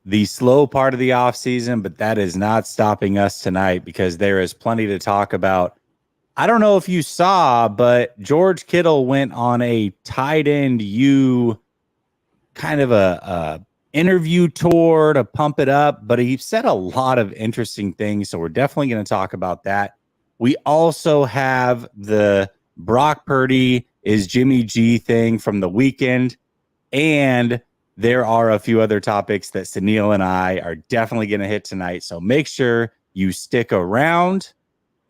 the slow part of the offseason, but that is not stopping us tonight because there is plenty to talk about. I don't know if you saw, but George Kittle went on a tight end U kind of a interview tour to pump it up, but he said a lot of interesting things. So we're definitely going to talk about that. We also have the Brock Purdy is Jimmy G thing from the weekend. And there are a few other topics that Sunil and I are definitely going to hit tonight. So make sure you stick around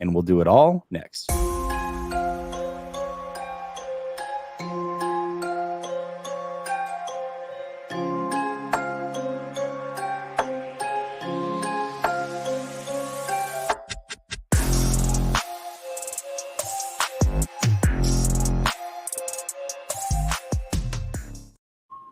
and we'll do it all next.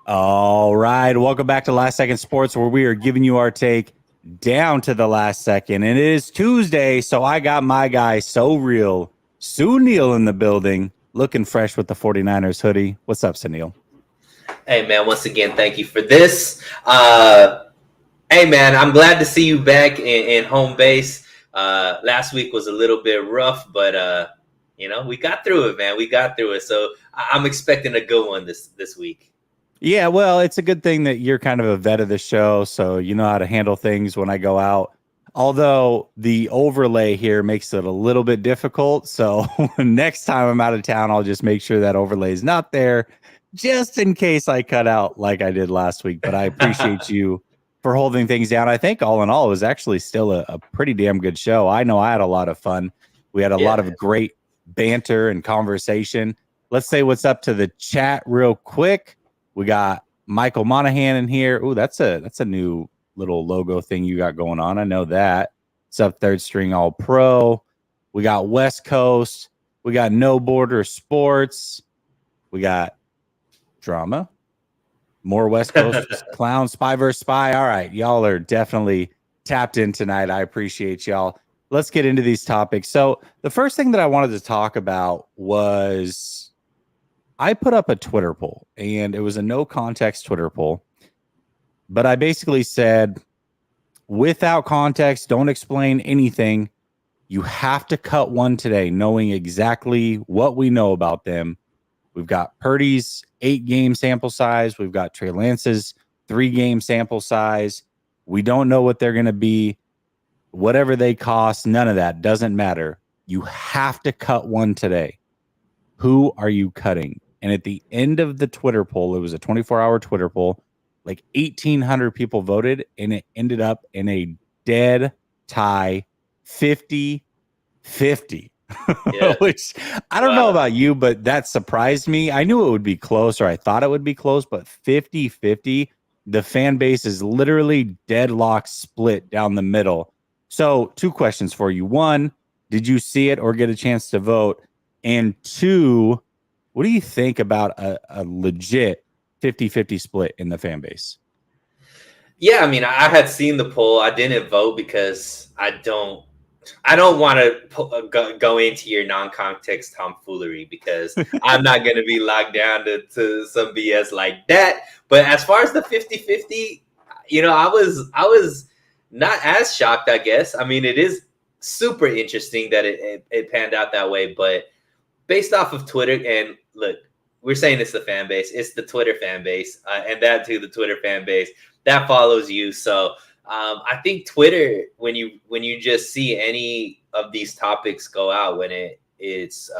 All right. Welcome back to Last Second Sports, where we are giving you our take down to the last second. And it is Tuesday, so I got my guy, So Real, Sunil in the building, looking fresh with the 49ers hoodie. What's up, Sunil? Hey, man, once again, thank you for this. Hey, man, I'm glad to see you back in home base. Last week was a little bit rough, but, we got through it, man. We got through it. So I'm expecting a good one this week. Yeah, well, it's a good thing that you're kind of a vet of the show, so you know how to handle things when I go out. Although the overlay here makes it a little bit difficult. So next time I'm out of town, I'll just make sure that overlay is not there just in case I cut out like I did last week. But I appreciate you for holding things down. I think all in all, it was actually still a pretty damn good show. I know I had a lot of fun. We had a lot of great banter and conversation. Let's say what's up to the chat real quick. We got Michael Monahan in here. Ooh, that's a new little logo thing you got going on. I know that. It's up Third String All Pro. We got West Coast. We got No Border Sports. We got drama. More West Coast clown, spy versus spy. All right, y'all are definitely tapped in tonight. I appreciate y'all. Let's get into these topics. So the first thing that I wanted to talk about was I put up a Twitter poll, and it was a no context Twitter poll. But I basically said, without context, don't explain anything. You have to cut one today, knowing exactly what we know about them. We've got Purdy's 8-game sample size. We've got Trey Lance's 3-game sample size. We don't know what they're going to be. Whatever they cost, none of that doesn't matter. You have to cut one today. Who are you cutting? And at the end of the Twitter poll, it was a 24-hour Twitter poll, like 1,800 people voted, and it ended up in a dead tie, 50-50. Yeah. Which I don't know about you, but that surprised me. I knew it would be close, or I thought it would be close, but 50-50, the fan base is literally deadlock split down the middle. So 2 questions for you. 1, did you see it or get a chance to vote? And 2, what do you think about a legit 50-50 split in the fan base? Yeah, I mean, I had seen the poll. I didn't vote because I don't want to go into your non-context tomfoolery because I'm not going to be locked down to some BS like that. But as far as the 50-50, I was not as shocked, I guess. I mean, it is super interesting that it panned out that way, but based off of Twitter, and look, we're saying it's the fan base. It's the Twitter fan base, and that too, the Twitter fan base that follows you. So I think Twitter, when you just see any of these topics go out, when it's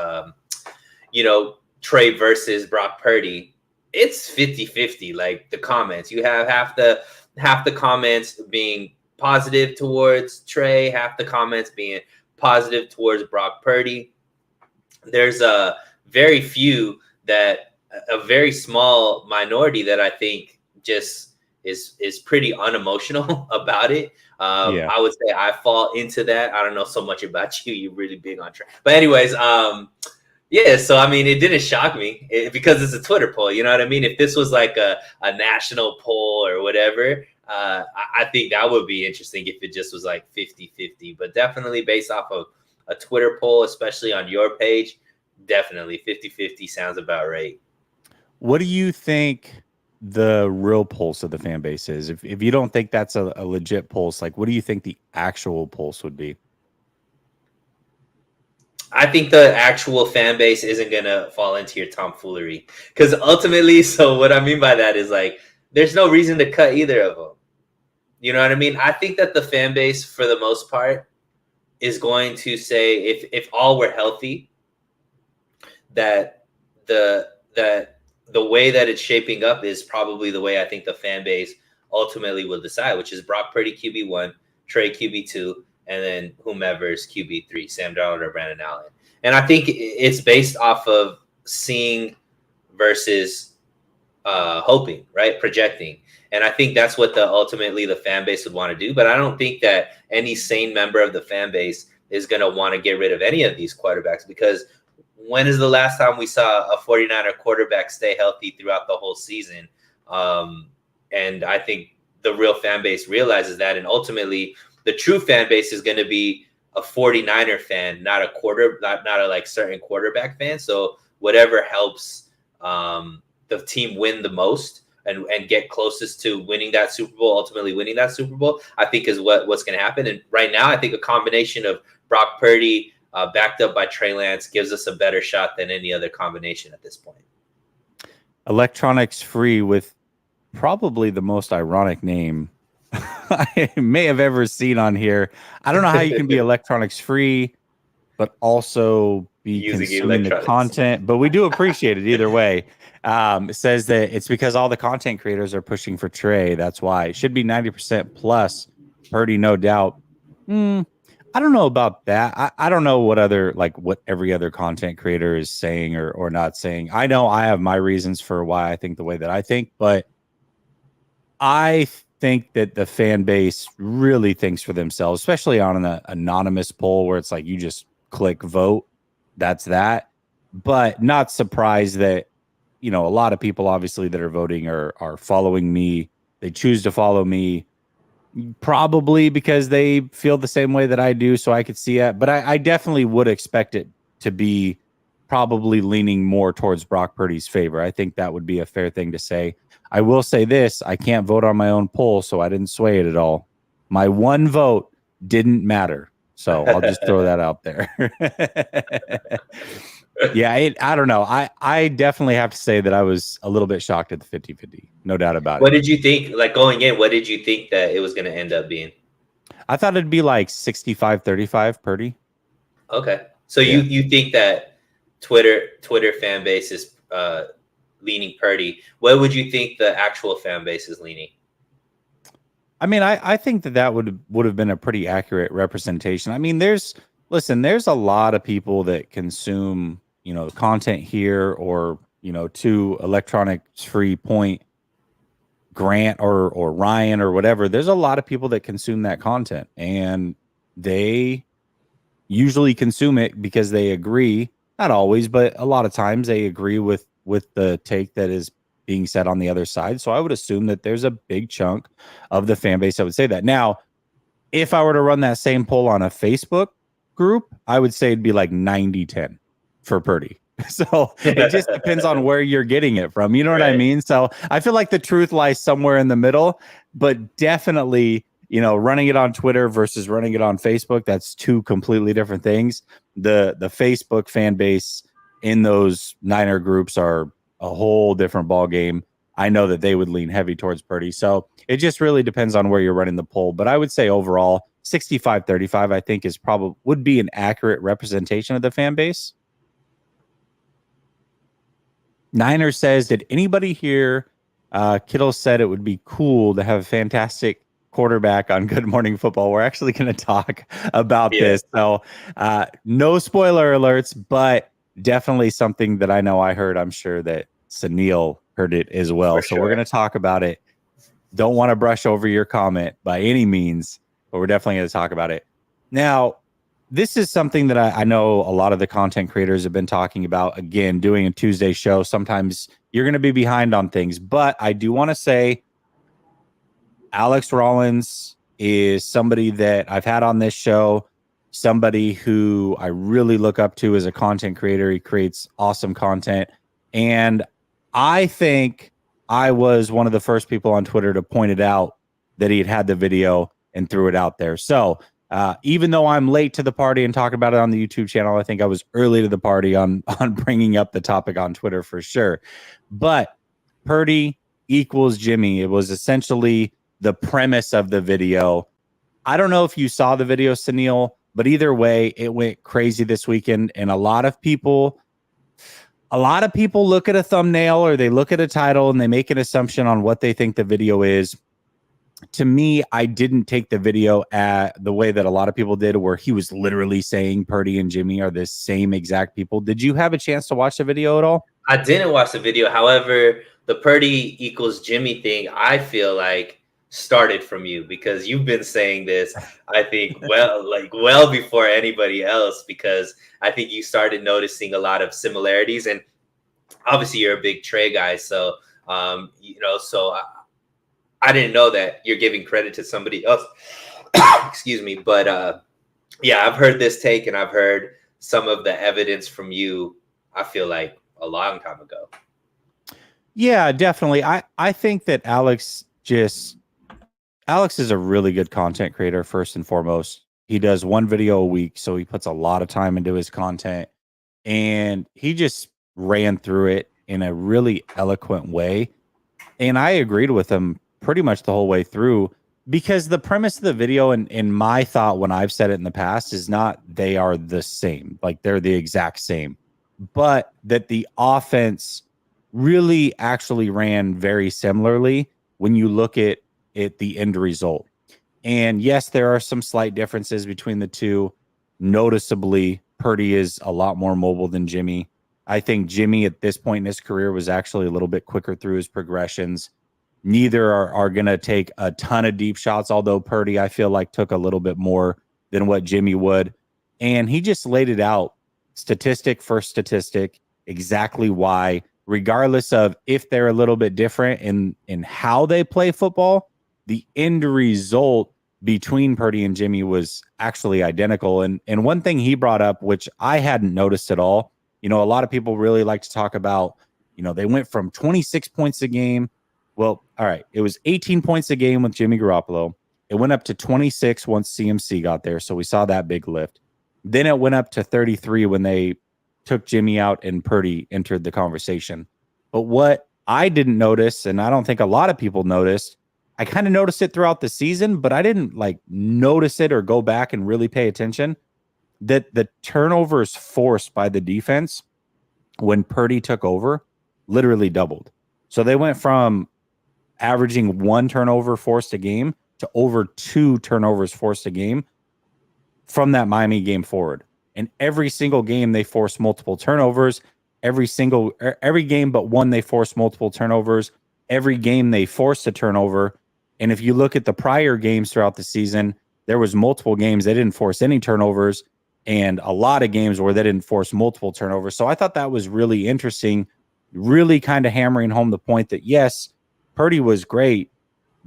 Trey versus Brock Purdy, it's 50-50. Like the comments, you have half the comments being positive towards Trey, half the comments being positive towards Brock Purdy. There's a very few a very small minority that I think just is pretty unemotional about it. I would say I fall into that. I don't know so much about you. You're really big on Trey. But anyways, yeah, so I mean, it didn't shock me because it's a Twitter poll. You know what I mean? If this was like a national poll or whatever, I think that would be interesting if it just was like 50-50. But definitely based off of a Twitter poll, especially on your page, definitely 50-50 sounds about right. What do you think the real pulse of the fan base is. If you don't think that's a legit pulse, like what do you think the actual pulse would be? I think the actual fan base isn't gonna fall into your tomfoolery because ultimately, so what I mean by that is like, there's no reason to cut either of them. You know what I mean? I think that the fan base, for the most part, is going to say if all were healthy, that the way that it's shaping up is probably the way I think the fan base ultimately will decide, which is Brock Purdy QB1, Trey QB2, and then whomever's QB3, Sam Darnold or Brandon Allen. And I think it's based off of seeing versus hoping, right? Projecting. And I think that's what ultimately the fan base would want to do. But I don't think that any sane member of the fan base is going to want to get rid of any of these quarterbacks, because when is the last time we saw a 49er quarterback stay healthy throughout the whole season? And I think the real fan base realizes that. And ultimately, the true fan base is going to be a 49er fan, not a like certain quarterback fan. So whatever helps the team win the most and get closest to winning that Super Bowl, ultimately winning that Super Bowl, I think is what's going to happen. And right now, I think a combination of Brock Purdy backed up by Trey Lance gives us a better shot than any other combination at this point. Electronics free with probably the most ironic name I may have ever seen on here. I don't know how you can be electronics free, but also be Using consuming the content, but we do appreciate it either way. It says that it's because all the content creators are pushing for Trey. That's why it should be 90% plus Purdy, no doubt. I don't know about that. I don't know what every other content creator is saying or not saying. I know I have my reasons for why I think the way that I think, but I think that the fan base really thinks for themselves, especially on an anonymous poll where it's like you just click vote. That's that. But not surprised that, a lot of people obviously that are voting are following me. They choose to follow me probably because they feel the same way that I do. So I could see it. But I definitely would expect it to be probably leaning more towards Brock Purdy's favor. I think that would be a fair thing to say. I will say this. I can't vote on my own poll, so I didn't sway it at all. My one vote didn't matter. So I'll just throw that out there. Yeah, I don't know. I definitely have to say that I was a little bit shocked at the 50-50. No doubt about it. What did you think, like going in, what did you think that it was going to end up being? I thought it'd be like 65-35 Purdy. Okay. So yeah. you think that Twitter fan base is leaning Purdy. What would you think the actual fan base is leaning? I mean, I think that would have been a pretty accurate representation. I mean, there's a lot of people that consume, content here or, to electronics free point Grant or Ryan or whatever. There's a lot of people that consume that content, and they usually consume it because they agree, not always, but a lot of times they agree with the take that is being said on the other side. So I would assume that there's a big chunk of the fan base that would say that. Now, if I were to run that same poll on a Facebook group, I would say it'd be like 90-10 for Purdy. So it just depends on where you're getting it from. You know what I mean? So I feel like the truth lies somewhere in the middle, but definitely, running it on Twitter versus running it on Facebook, that's two completely different things. The Facebook fan base in those Niner groups are a whole different ball game. I know that they would lean heavy towards Purdy. So it just really depends on where you're running the poll. But I would say overall 65-35, I think would be an accurate representation of the fan base. Niner says, did anybody hear Kittle said it would be cool to have a fantastic quarterback on Good Morning Football? We're actually going to talk about this. So no spoiler alerts, but definitely something that I know I heard. I'm sure that Sunil heard it as well. So we're going to talk about it. Don't want to brush over your comment by any means, but we're definitely going to talk about it. Now, this is something that I know a lot of the content creators have been talking about. Again, doing a Tuesday show, sometimes you're going to be behind on things. But I do want to say Alex Rollins is somebody that I've had on this show, somebody who I really look up to as a content creator. He creates awesome content. And I think I was one of the first people on Twitter to point it out that he had the video and threw it out there. So even though I'm late to the party and talking about it on the YouTube channel, I think I was early to the party on bringing up the topic on Twitter for sure. But Purdy equals Jimmy. It was essentially the premise of the video. I don't know if you saw the video, Sunil, but either way, it went crazy this weekend. And a lot of people look at a thumbnail or they look at a title and they make an assumption on what they think the video is. To me, I didn't take the video at the way that a lot of people did, where he was literally saying Purdy and Jimmy are the same exact people. Did you have a chance to watch the video at all? I didn't watch the video. However, the Purdy equals Jimmy thing, I feel like started from you, because you've been saying this, I think, well before anybody else, because I think you started noticing a lot of similarities. And obviously you're a big Trey guy. So, so I didn't know that you're giving credit to somebody else. Excuse me. But yeah, I've heard this take and I've heard some of the evidence from you, I feel like, a long time ago. Yeah, definitely. I think that Alex is a really good content creator, first and foremost. He does one video a week, so he puts a lot of time into his content, and he just ran through it in a really eloquent way. And I agreed with him pretty much the whole way through, because the premise of the video, and my thought when I've said it in the past, is not they are the same, like they're the exact same, but that the offense really actually ran very similarly when you look at the end result. And yes, there are some slight differences between the two. Noticeably, Purdy is a lot more mobile than Jimmy. I think Jimmy at this point in his career was actually a little bit quicker through his progressions. Neither are going to take a ton of deep shots, although Purdy, I feel like, took a little bit more than what Jimmy would. And he just laid it out, statistic for statistic, exactly why, regardless of if they're a little bit different in how they play football, the end result between Purdy and Jimmy was actually identical. And one thing he brought up, which I hadn't noticed at all, a lot of people really like to talk about, they went from 26 points a game. Well, all right, it was 18 points a game with Jimmy Garoppolo. It went up to 26 once CMC got there, so we saw that big lift. Then it went up to 33 when they took Jimmy out and Purdy entered the conversation. But what I didn't notice, and I don't think a lot of people noticed, I kind of noticed it throughout the season, but I didn't notice it or go back and really pay attention, that the turnovers forced by the defense when Purdy took over literally doubled. So they went from averaging 1 turnover forced a game to over 2 turnovers forced a game from that Miami game forward. And every single game they forced multiple turnovers. Every game but one they forced multiple turnovers. Every game they forced a turnover. And if you look at the prior games throughout the season, there was multiple games they didn't force any turnovers, and a lot of games where they didn't force multiple turnovers. So I thought that was really interesting, really kind of hammering home the point that, yes, Purdy was great,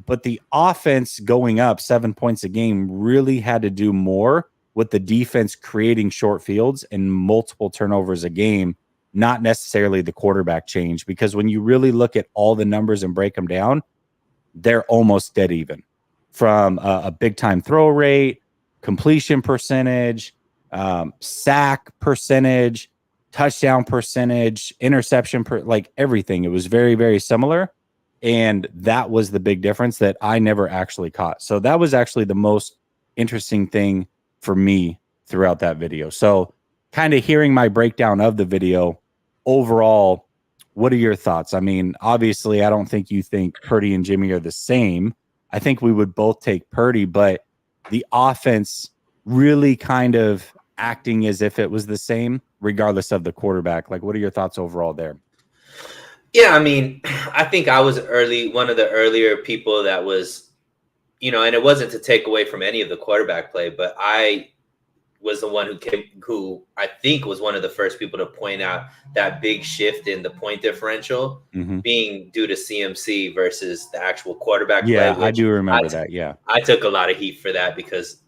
but the offense going up 7 points a game really had to do more with the defense creating short fields and multiple turnovers a game, not necessarily the quarterback change. Because when you really look at all the numbers and break them down, they're almost dead even, from a big time throw rate, completion percentage, sack percentage, touchdown percentage, interception, everything. It was very, very similar. And that was the big difference that I never actually caught. So that was actually the most interesting thing for me throughout that video. So kind of hearing my breakdown of the video overall, what are your thoughts? I mean, obviously, I don't think you think Purdy and Jimmy are the same. I think we would both take Purdy, but the offense really kind of acting as if it was the same, regardless of the quarterback. What are your thoughts overall there? Yeah, I mean, I think I was one of the earlier people that was, and it wasn't to take away from any of the quarterback play, but I was the one who I think was one of the first people to point out that big shift in the point differential being due to CMC versus the actual quarterback play. Yeah, I do remember that. Yeah, I took a lot of heat for that because,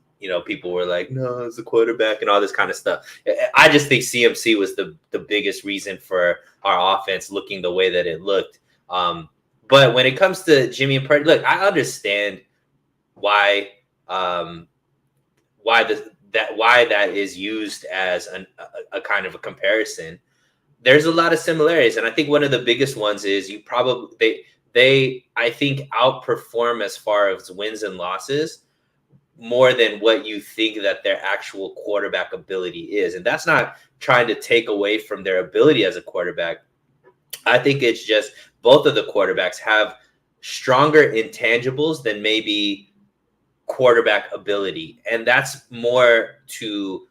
people were like, no, it's the quarterback and all this kind of stuff. I just think CMC was the biggest reason for our offense looking the way that it looked. But when it comes to Jimmy and Purdy, look, I understand why why that is used as a kind of a comparison. There's a lot of similarities, and I think one of the biggest ones is you probably they I think outperform as far as wins and losses more than what you think that their actual quarterback ability is. And that's not trying to take away from their ability as a quarterback. I think it's just both of the quarterbacks have stronger intangibles than maybe quarterback ability. And that's more to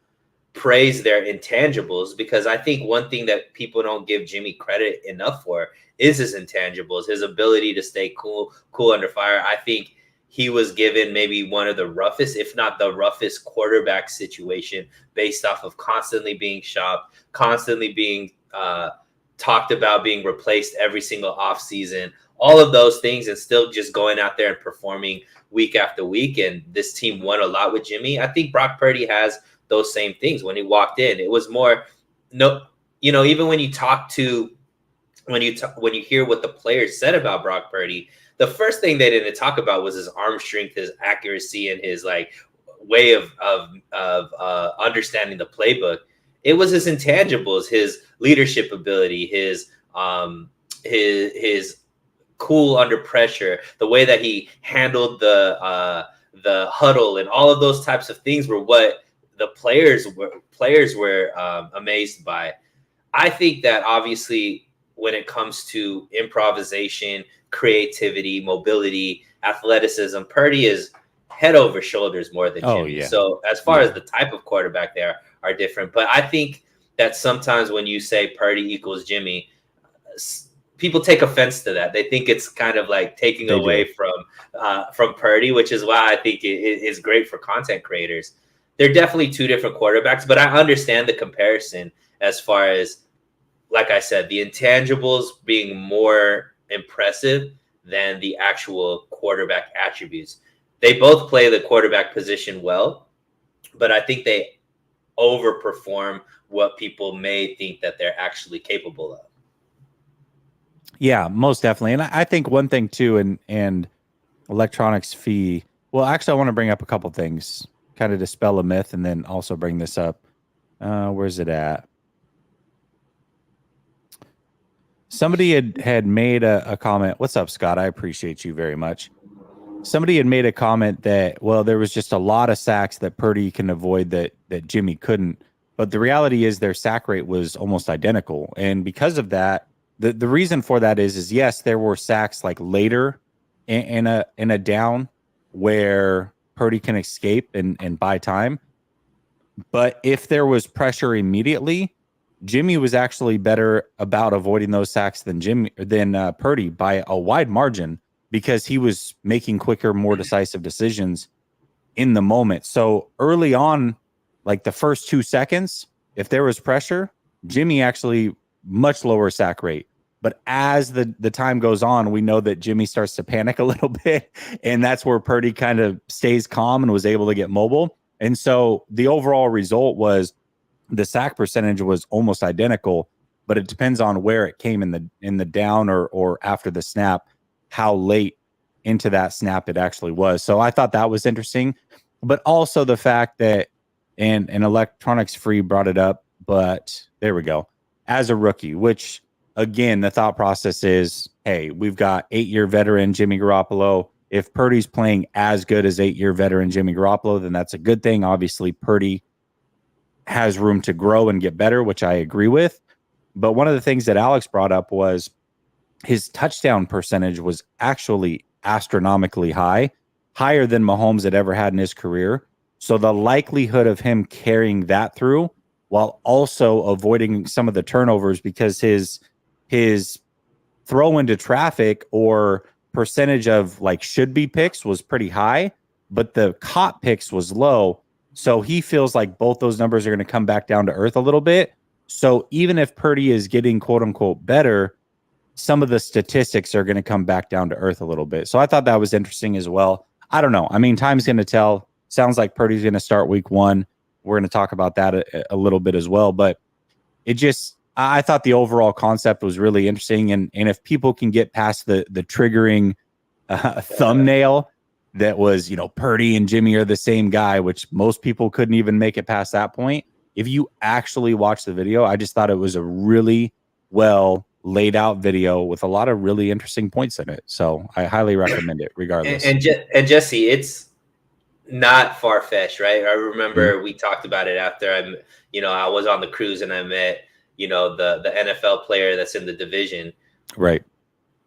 praise their intangibles, because I think one thing that people don't give Jimmy credit enough for is his intangibles, his ability to stay cool under fire. I think he was given maybe one of the roughest, if not the roughest, quarterback situation based off of constantly being shopped, constantly being talked about being replaced every single offseason, all of those things, and still just going out there and performing week after week. And this team won a lot with Jimmy. I think Brock Purdy has those same things. When he walked in, it was more, even when you talk to, when you hear what the players said about Brock Purdy, the first thing they didn't talk about was his arm strength, his accuracy, and his way of understanding the playbook. It was his intangibles, his leadership ability, his cool under pressure, the way that he handled the huddle, and all of those types of things were what the players were amazed by. I think that obviously when it comes to improvisation, creativity, mobility, athleticism, Purdy is head over shoulders more than Jimmy. Oh, yeah. So as far as the type of quarterback they are different. But I think that sometimes when you say Purdy equals Jimmy, people take offense to that. They think it's kind of like taking away from Purdy, which is why I think it is great for content creators. They're definitely two different quarterbacks, but I understand the comparison as far as, like I said, the intangibles being more impressive than the actual quarterback attributes. They both play the quarterback position well, but I think they overperform what people may think that they're actually capable of. Yeah, most definitely. And I think one thing too, and electronics fee. Well, actually, I want to bring up a couple things, kind of dispel a myth, and then also bring this up. Where's it at? Somebody had made a comment. What's up, Scott? I appreciate you very much. Somebody had made a comment that, well, there was just a lot of sacks that Purdy can avoid that Jimmy couldn't. But the reality is their sack rate was almost identical. And because of that, the reason for that is yes, there were sacks like later in a down where Purdy can escape and buy time. But if there was pressure immediately, Jimmy was actually better about avoiding those sacks than Purdy by a wide margin, because he was making quicker, more decisive decisions in the moment. So early on, like the first 2 seconds, if there was pressure, Jimmy actually much lower sack rate. But as the time goes on, we know that Jimmy starts to panic a little bit, and that's where Purdy kind of stays calm and was able to get mobile. And so the overall result was the sack percentage was almost identical, but it depends on where it came in the down or after the snap, how late into that snap it actually was. So I thought that was interesting, but also the fact that, and electronics free brought it up, but there we go. As a rookie, which again, the thought process is, hey, we've got 8-year veteran Jimmy Garoppolo. If Purdy's playing as good as 8-year veteran Jimmy Garoppolo, then that's a good thing. Obviously, Purdy has room to grow and get better, which I agree with. But one of the things that Alex brought up was his touchdown percentage was actually astronomically high, higher than Mahomes had ever had in his career. So the likelihood of him carrying that through while also avoiding some of the turnovers, because his throw into traffic or percentage of like should be picks was pretty high, but the caught picks was low. So he feels like both those numbers are going to come back down to earth a little bit. So even if Purdy is getting quote unquote better, some of the statistics are going to come back down to earth a little bit. So I thought that was interesting as well. I don't know. I mean, time's going to tell. Sounds like Purdy's going to start week 1. We're going to talk about that a little bit as well. But it just, I thought the overall concept was really interesting. And if people can get past the triggering thumbnail that was, Purdy and Jimmy are the same guy, which most people couldn't even make it past that point. If you actually watch the video, I just thought it was a really well laid out video with a lot of really interesting points in it. So I highly recommend it regardless. And Jesse, it's not far fetched, right? I remember we talked about it after I was on the cruise and I met, the NFL player that's in the division. Right.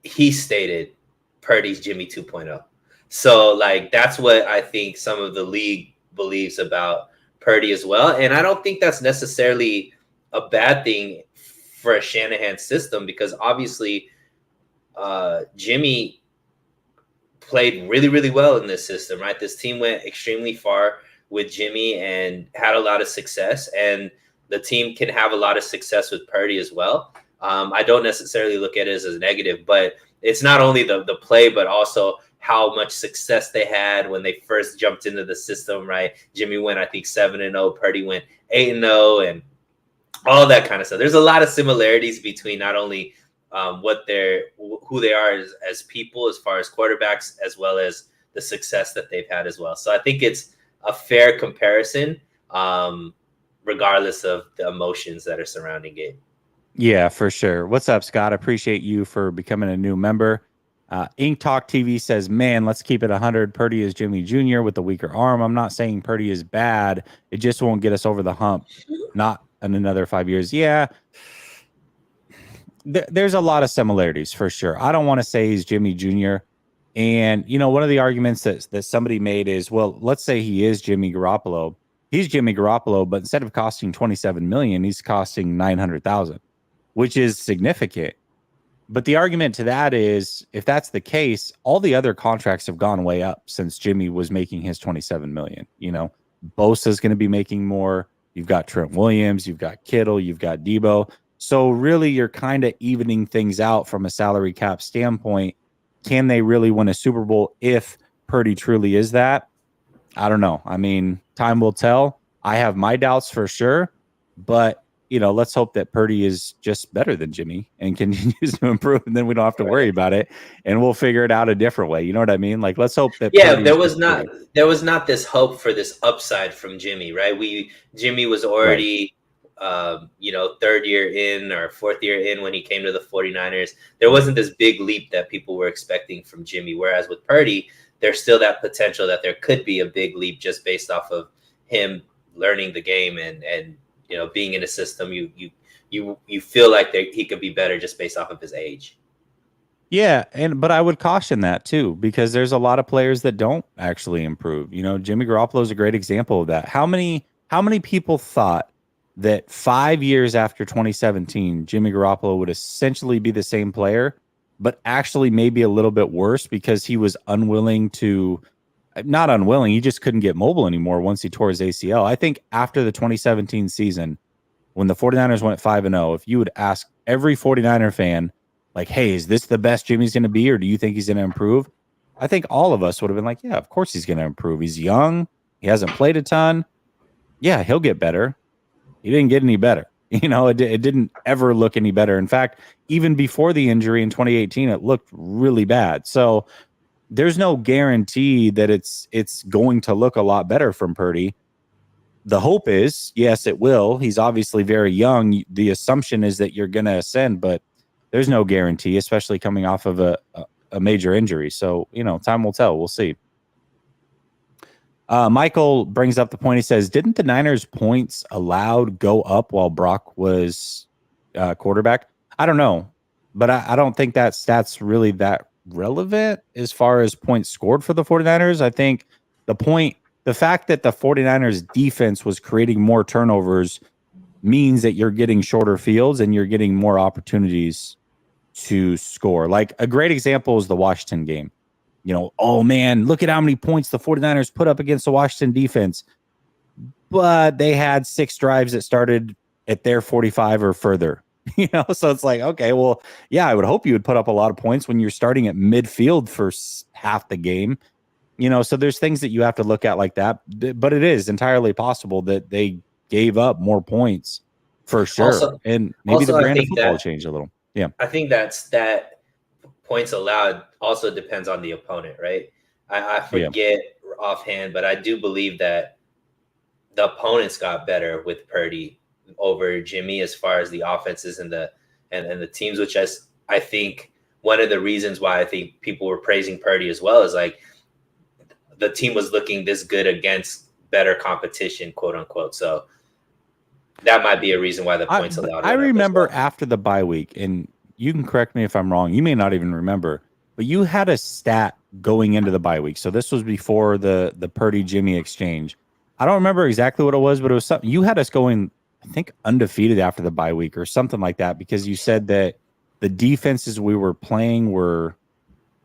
He stated Purdy's Jimmy 2.0. So like, that's what I think some of the league believes about Purdy as well. And I don't think that's necessarily a bad thing for a Shanahan system, because obviously Jimmy played really, really well in this system, right? This team went extremely far with Jimmy and had a lot of success, and the team can have a lot of success with Purdy as well. I don't necessarily look at it as a negative, but it's not only the play, but also how much success they had when they first jumped into the system, right? Jimmy went, I think, 7-0, Purdy went 8-0, and all that kind of stuff. There's a lot of similarities between not only who they are as people, as far as quarterbacks, as well as the success that they've had as well. So I think it's a fair comparison, regardless of the emotions that are surrounding it. Yeah, for sure. What's up, Scott? Appreciate you for becoming a new member. Ink Talk TV says, man, let's keep it 100. Purdy is Jimmy Jr. with the weaker arm. I'm not saying Purdy is bad. It just won't get us over the hump. Not in another 5 years. Yeah. There's a lot of similarities for sure. I don't want to say he's Jimmy Jr. And, one of the arguments that somebody made is, well, let's say he is Jimmy Garoppolo. He's Jimmy Garoppolo, but instead of costing $27 million, he's costing $900,000, which is significant. But the argument to that is, if that's the case, all the other contracts have gone way up since Jimmy was making his $27 million. Bosa's going to be making more. You've got Trent Williams, you've got Kittle, you've got Debo. So really, you're kind of evening things out from a salary cap standpoint. Can they really win a Super Bowl if Purdy truly is that? I don't know. I mean, time will tell. I have my doubts for sure, but let's hope that Purdy is just better than Jimmy and continues to improve, and then we don't have to worry about it, and we'll figure it out a different way. You know what I mean? Like, let's hope that. Yeah, there was not this hope for this upside from Jimmy, right? Jimmy was already, third year in or fourth year in when he came to the 49ers. There wasn't this big leap that people were expecting from Jimmy. Whereas with Purdy, there's still that potential that there could be a big leap just based off of him learning the game and being in a system. You feel like he could be better just based off of his age. Yeah, but I would caution that too, because there's a lot of players that don't actually improve. Jimmy Garoppolo is a great example of that. How many people thought that 5 years after 2017, Jimmy Garoppolo would essentially be the same player, but actually maybe a little bit worse because he was not unwilling, he just couldn't get mobile anymore once he tore his ACL. I think after the 2017 season, when the 49ers went 5-0, if you would ask every 49er fan, like, hey, is this the best Jimmy's going to be, or do you think he's going to improve? I think all of us would have been like, yeah, of course he's going to improve. He's young. He hasn't played a ton. Yeah, he'll get better. He didn't get any better. It didn't ever look any better. In fact, even before the injury in 2018, it looked really bad. So there's no guarantee that it's going to look a lot better from Purdy. The hope is, yes, it will. He's obviously very young. The assumption is that you're going to ascend, but there's no guarantee, especially coming off of a major injury. So, time will tell. We'll see. Michael brings up the point. He says, didn't the Niners points allowed go up while Brock was quarterback? I don't know, but I don't think that stat's really that relevant as far as points scored for the 49ers. I think the fact that the 49ers defense was creating more turnovers means that you're getting shorter fields and you're getting more opportunities to score. Like a great example is the Washington game. Oh man, look at how many points the 49ers put up against the Washington defense. But they had 6 drives that started at their 45 or further. So it's like, okay, well, yeah, I would hope you would put up a lot of points when you're starting at midfield for half the game. So there's things that you have to look at like that. But it is entirely possible that they gave up more points For sure. Also, And maybe the I brand of think football that changed a little. Yeah. I think that points allowed also depends on the opponent, right? I Yeah. forget offhand, but I do believe that the opponents got better with Purdy over Jimmy as far as the offenses and the teams, which I think one of the reasons why I think people were praising Purdy as well is like the team was looking this good against better competition, quote unquote. So that might be a reason why the points allowed I went up as remember well. after the bye week, and you can correct me if I'm wrong. You may not even remember, but you had a stat going into the bye week. So this was before the Purdy Jimmy exchange. I don't remember exactly what it was, but it was something you had us going, I think, undefeated after the bye week or something like that, because you said that the defenses we were playing were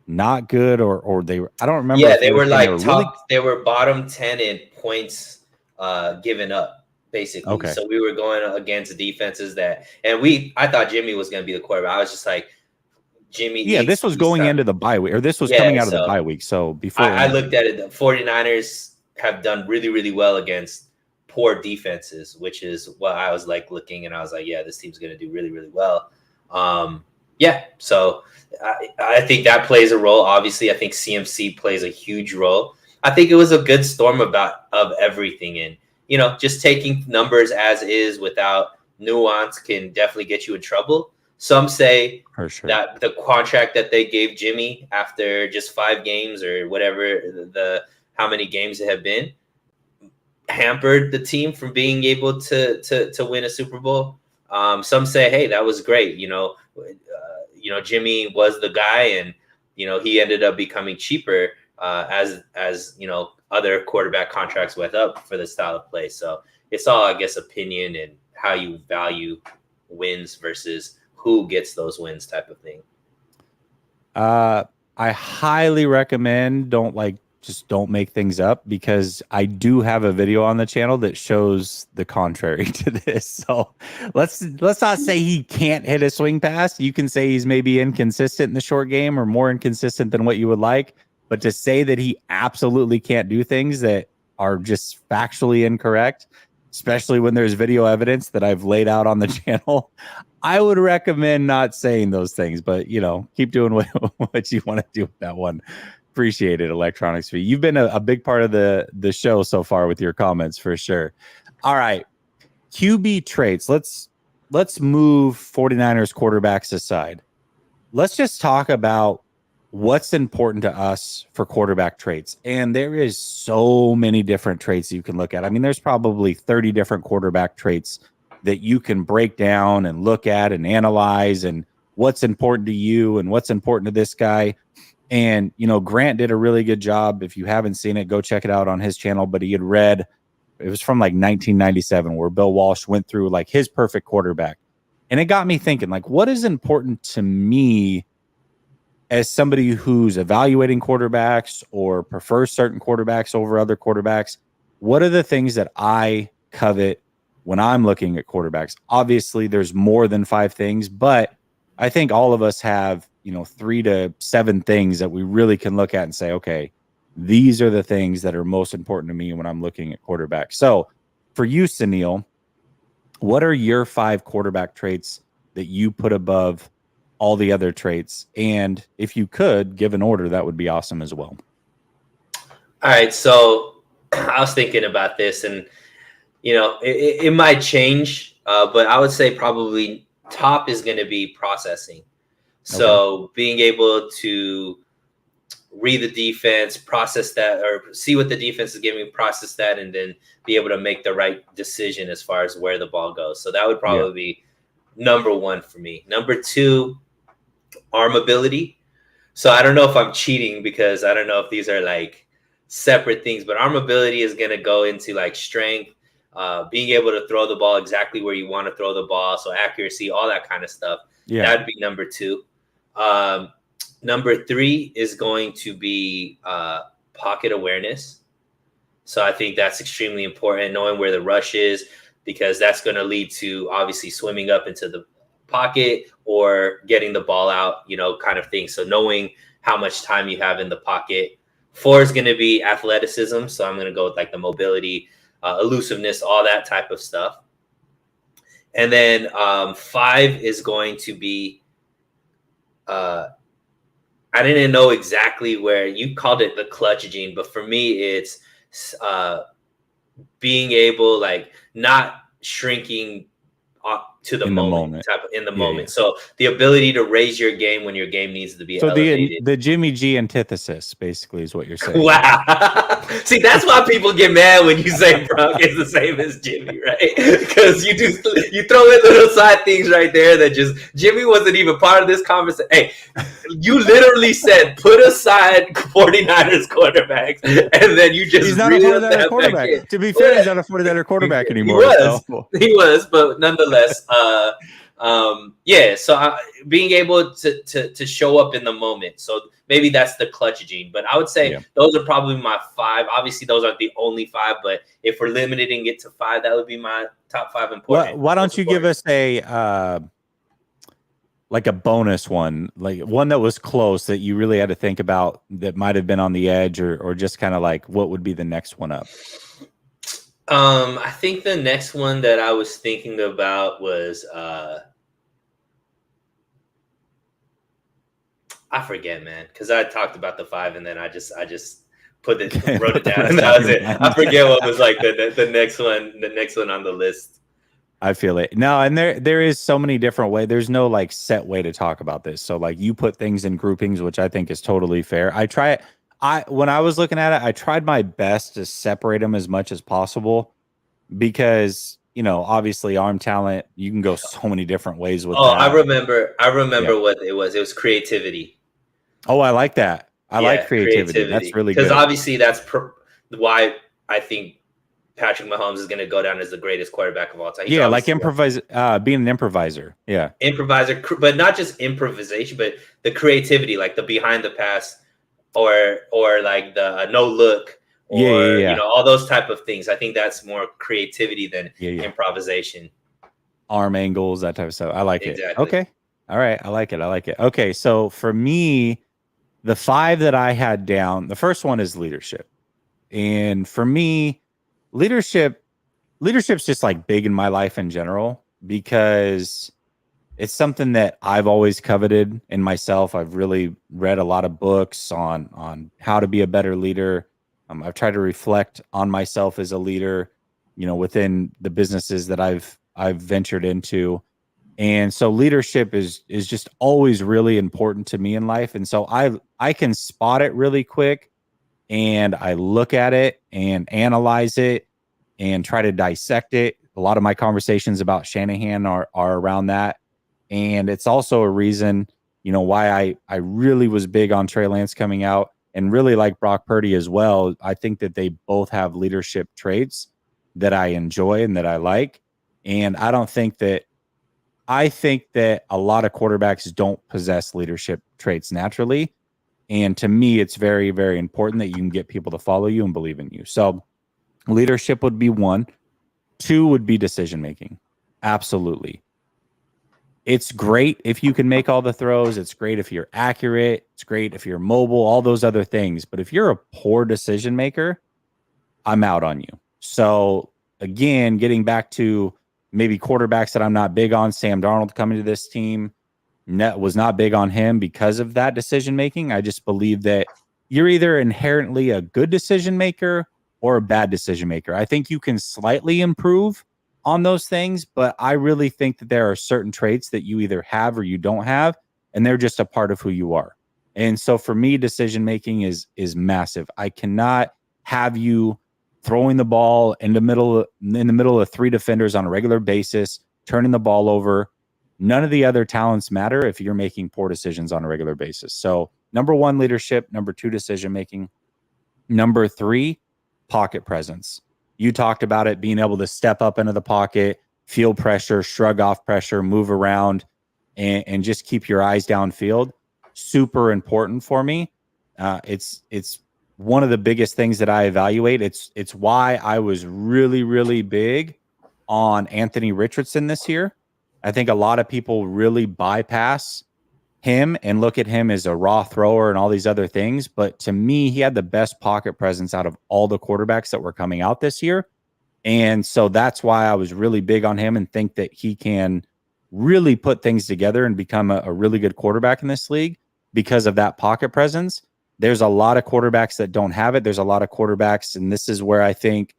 not good, or they were. I don't remember Yeah, if they you were were saying they like were really they were bottom 10 in points given up, basically. okay. So we were going against defenses I thought Jimmy was going to be the quarterback. I was just like, Jimmy Yeah, needs this to was be going starting. into the bye week, or this was Yeah, coming out of the so bye week. So before I anything. looked at it. The 49ers have done really, really well against poor defenses, which is what I was like looking, and I was like, yeah, this team's going to do really, really well. Yeah, so I think that plays a role. Obviously, I think CMC plays a huge role. I think it was a good storm of everything, and just taking numbers as is without nuance can definitely get you in trouble. Some say For sure. that the contract that they gave Jimmy after just 5 games or whatever how many games it have been hampered the team from being able to win a Super Bowl. Some say, hey, that was great. Jimmy was the guy, and he ended up becoming cheaper as other quarterback contracts went up for the style of play. So it's all, I guess, opinion and how you value wins versus who gets those wins type of thing. I highly recommend just don't make things up, because I do have a video on the channel that shows the contrary to this. So let's not say he can't hit a swing pass. You can say he's maybe inconsistent in the short game or more inconsistent than what you would like, but to say that he absolutely can't do things that are just factually incorrect, especially when there's video evidence that I've laid out on the channel, I would recommend not saying those things, but keep doing what you want to do with that one. Appreciate it, Electronics V. You've been a big part of the show so far with your comments, for sure. All right. QB traits. Let's move 49ers quarterbacks aside. Let's just talk about what's important to us for quarterback traits. And there is so many different traits you can look at. I mean, there's probably 30 different quarterback traits that you can break down and look at and analyze, and what's important to you and what's important to this guy. And, Grant did a really good job. If you haven't seen it, go check it out on his channel. But he had read, it was from like 1997, where Bill Walsh went through like his perfect quarterback. And it got me thinking, like, what is important to me as somebody who's evaluating quarterbacks or prefers certain quarterbacks over other quarterbacks? What are the things that I covet when I'm looking at quarterbacks? Obviously, there's more than 5 things, but I think all of us have, 3 to 7 things that we really can look at and say, okay, these are the things that are most important to me when I'm looking at quarterbacks. So for you, Sunil, what are your 5 quarterback traits that you put above all the other traits? And if you could give an order, that would be awesome as well. All right, so I was thinking about this, and it might change, but I would say probably top is going to be processing. So being able to read the defense, process that, or see what the defense is giving, process that, and then be able to make the right decision as far as where the ball goes. So that would probably be number 1 for me. Number 2, arm ability. So I don't know if I'm cheating, because I don't know if these are like separate things, but arm ability is going to go into like strength, being able to throw the ball exactly where you want to throw the ball. So accuracy, all that kind of stuff. Yeah. That'd be number 2. Number 3 is going to be pocket awareness. So I think that's extremely important, knowing where the rush is, because that's going to lead to obviously swimming up into the pocket or getting the ball out, kind of thing. So knowing how much time you have in the pocket. 4 is going to be athleticism. So I'm going to go with like the mobility, elusiveness, all that type of stuff. And then 5 is going to be I didn't know exactly where you called it the clutch gene, but for me, it's being able, like, not shrinking to the In the moment, moment. in the Yeah, moment. yeah. So the ability to raise your game when your game needs to be So elevated. the Jimmy G antithesis basically is what you're saying. Wow. See, that's why people get mad when you say Brock is the same as Jimmy, right? Because you throw in little side things right there that just Jimmy wasn't even part of this conversation. Hey, you literally said put aside 49ers quarterbacks, and then you just He's not a reeled 49ers that back quarterback. in. To be fair, he's not a 49ers quarterback He anymore. was, So but nonetheless, yeah. So being able to show up in the moment. So maybe that's the clutch gene. But I would say those are probably my 5. Obviously, those aren't the only 5. But if we're limiting it to 5, that would be my top 5 important. why don't you give us a like a bonus one, like one that was close that you really had to think about that might have been on the edge, or just kind of like what would be the next one up? I think the next one that I was thinking about was I forget, man, because I talked about the 5 and then I just wrote it down and that was it. I forget what was like the next one on the list. I feel it. No, and there is so many different ways. There's no like set way to talk about this. So like you put things in groupings, which I think is totally fair. When I was looking at it, I tried my best to separate them as much as possible because, obviously arm talent, you can go so many different ways with that. I remember what it was. It was creativity. Oh, I like that. I like creativity. That's really good. Because obviously that's why I think Patrick Mahomes is going to go down as the greatest quarterback of all time. He's like being an improviser. Yeah. Improviser, but not just improvisation, but the creativity, like the behind the pass or like the no look or, all those type of things. I think that's more creativity than improvisation. Arm angles, that type of stuff. I like it. Okay. All right. I like it. Okay. So for me, the 5 that I had down, the first one is leadership. And for me, leadership's just like big in my life in general because it's something that I've always coveted in myself. I've really read a lot of books on how to be a better leader. I've tried to reflect on myself as a leader, within the businesses that I've ventured into. And so leadership is just always really important to me in life. And so I can spot it really quick, and I look at it and analyze it and try to dissect it. A lot of my conversations about Shanahan are around that. And it's also a reason, why I really was big on Trey Lance coming out and really like Brock Purdy as well. I think that they both have leadership traits that I enjoy and that I like. And I think that a lot of quarterbacks don't possess leadership traits naturally. And to me, it's very, very important that you can get people to follow you and believe in you. So leadership would be 1. 2 would be decision-making. Absolutely. It's great if you can make all the throws. It's great if you're accurate. It's great if you're mobile, all those other things. But if you're a poor decision maker, I'm out on you. So again, getting back to maybe quarterbacks that I'm not big on, Sam Darnold coming to this team, was not big on him because of that decision making. I just believe that you're either inherently a good decision maker or a bad decision maker. I think you can slightly improve on those things, but I really think that there are certain traits that you either have or you don't have, and they're just a part of who you are. And so for me, decision making is massive. I cannot have you throwing the ball in the middle of 3 defenders on a regular basis, turning the ball over. None of the other talents matter if you're making poor decisions on a regular basis. So number 1, leadership. Number 2, decision making. Number 3, pocket presence. You talked about it, being able to step up into the pocket, feel pressure, shrug off pressure, move around, and just keep your eyes downfield. Super important for me. It's one of the biggest things that I evaluate. It's why I was really, really big on Anthony Richardson this year. I think a lot of people really bypass him and look at him as a raw thrower and all these other things. But to me, he had the best pocket presence out of all the quarterbacks that were coming out this year. And so that's why I was really big on him and think that he can really put things together and become a really good quarterback in this league because of that pocket presence. There's a lot of quarterbacks that don't have it. There's a lot of quarterbacks, and this is where I think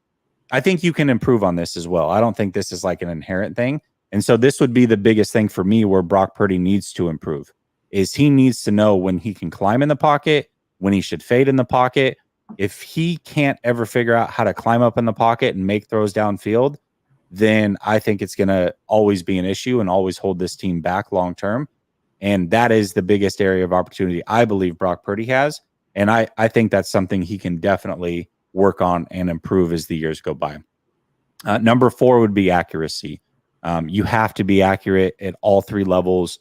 you can improve on this as well. I don't think this is like an inherent thing. And so this would be the biggest thing for me where Brock Purdy needs to improve is he needs to know when he can climb in the pocket, when he should fade in the pocket. If he can't ever figure out how to climb up in the pocket and make throws downfield, then I think it's going to always be an issue and always hold this team back long term. And that is the biggest area of opportunity I believe Brock Purdy has. And I think that's something he can definitely work on and improve as the years go by. Number 4 would be accuracy. You have to be accurate at all 3 levels,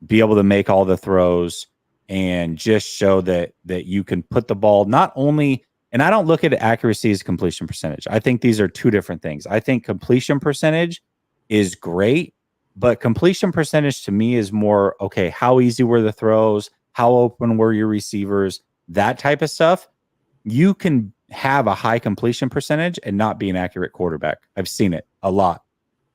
be able to make all the throws, and just show that you can put the ball not only, and I don't look at accuracy as completion percentage. I think these are 2 different things. I think completion percentage is great, but completion percentage to me is more, okay, how easy were the throws? How open were your receivers? That type of stuff. You can have a high completion percentage and not be an accurate quarterback. I've seen it a lot.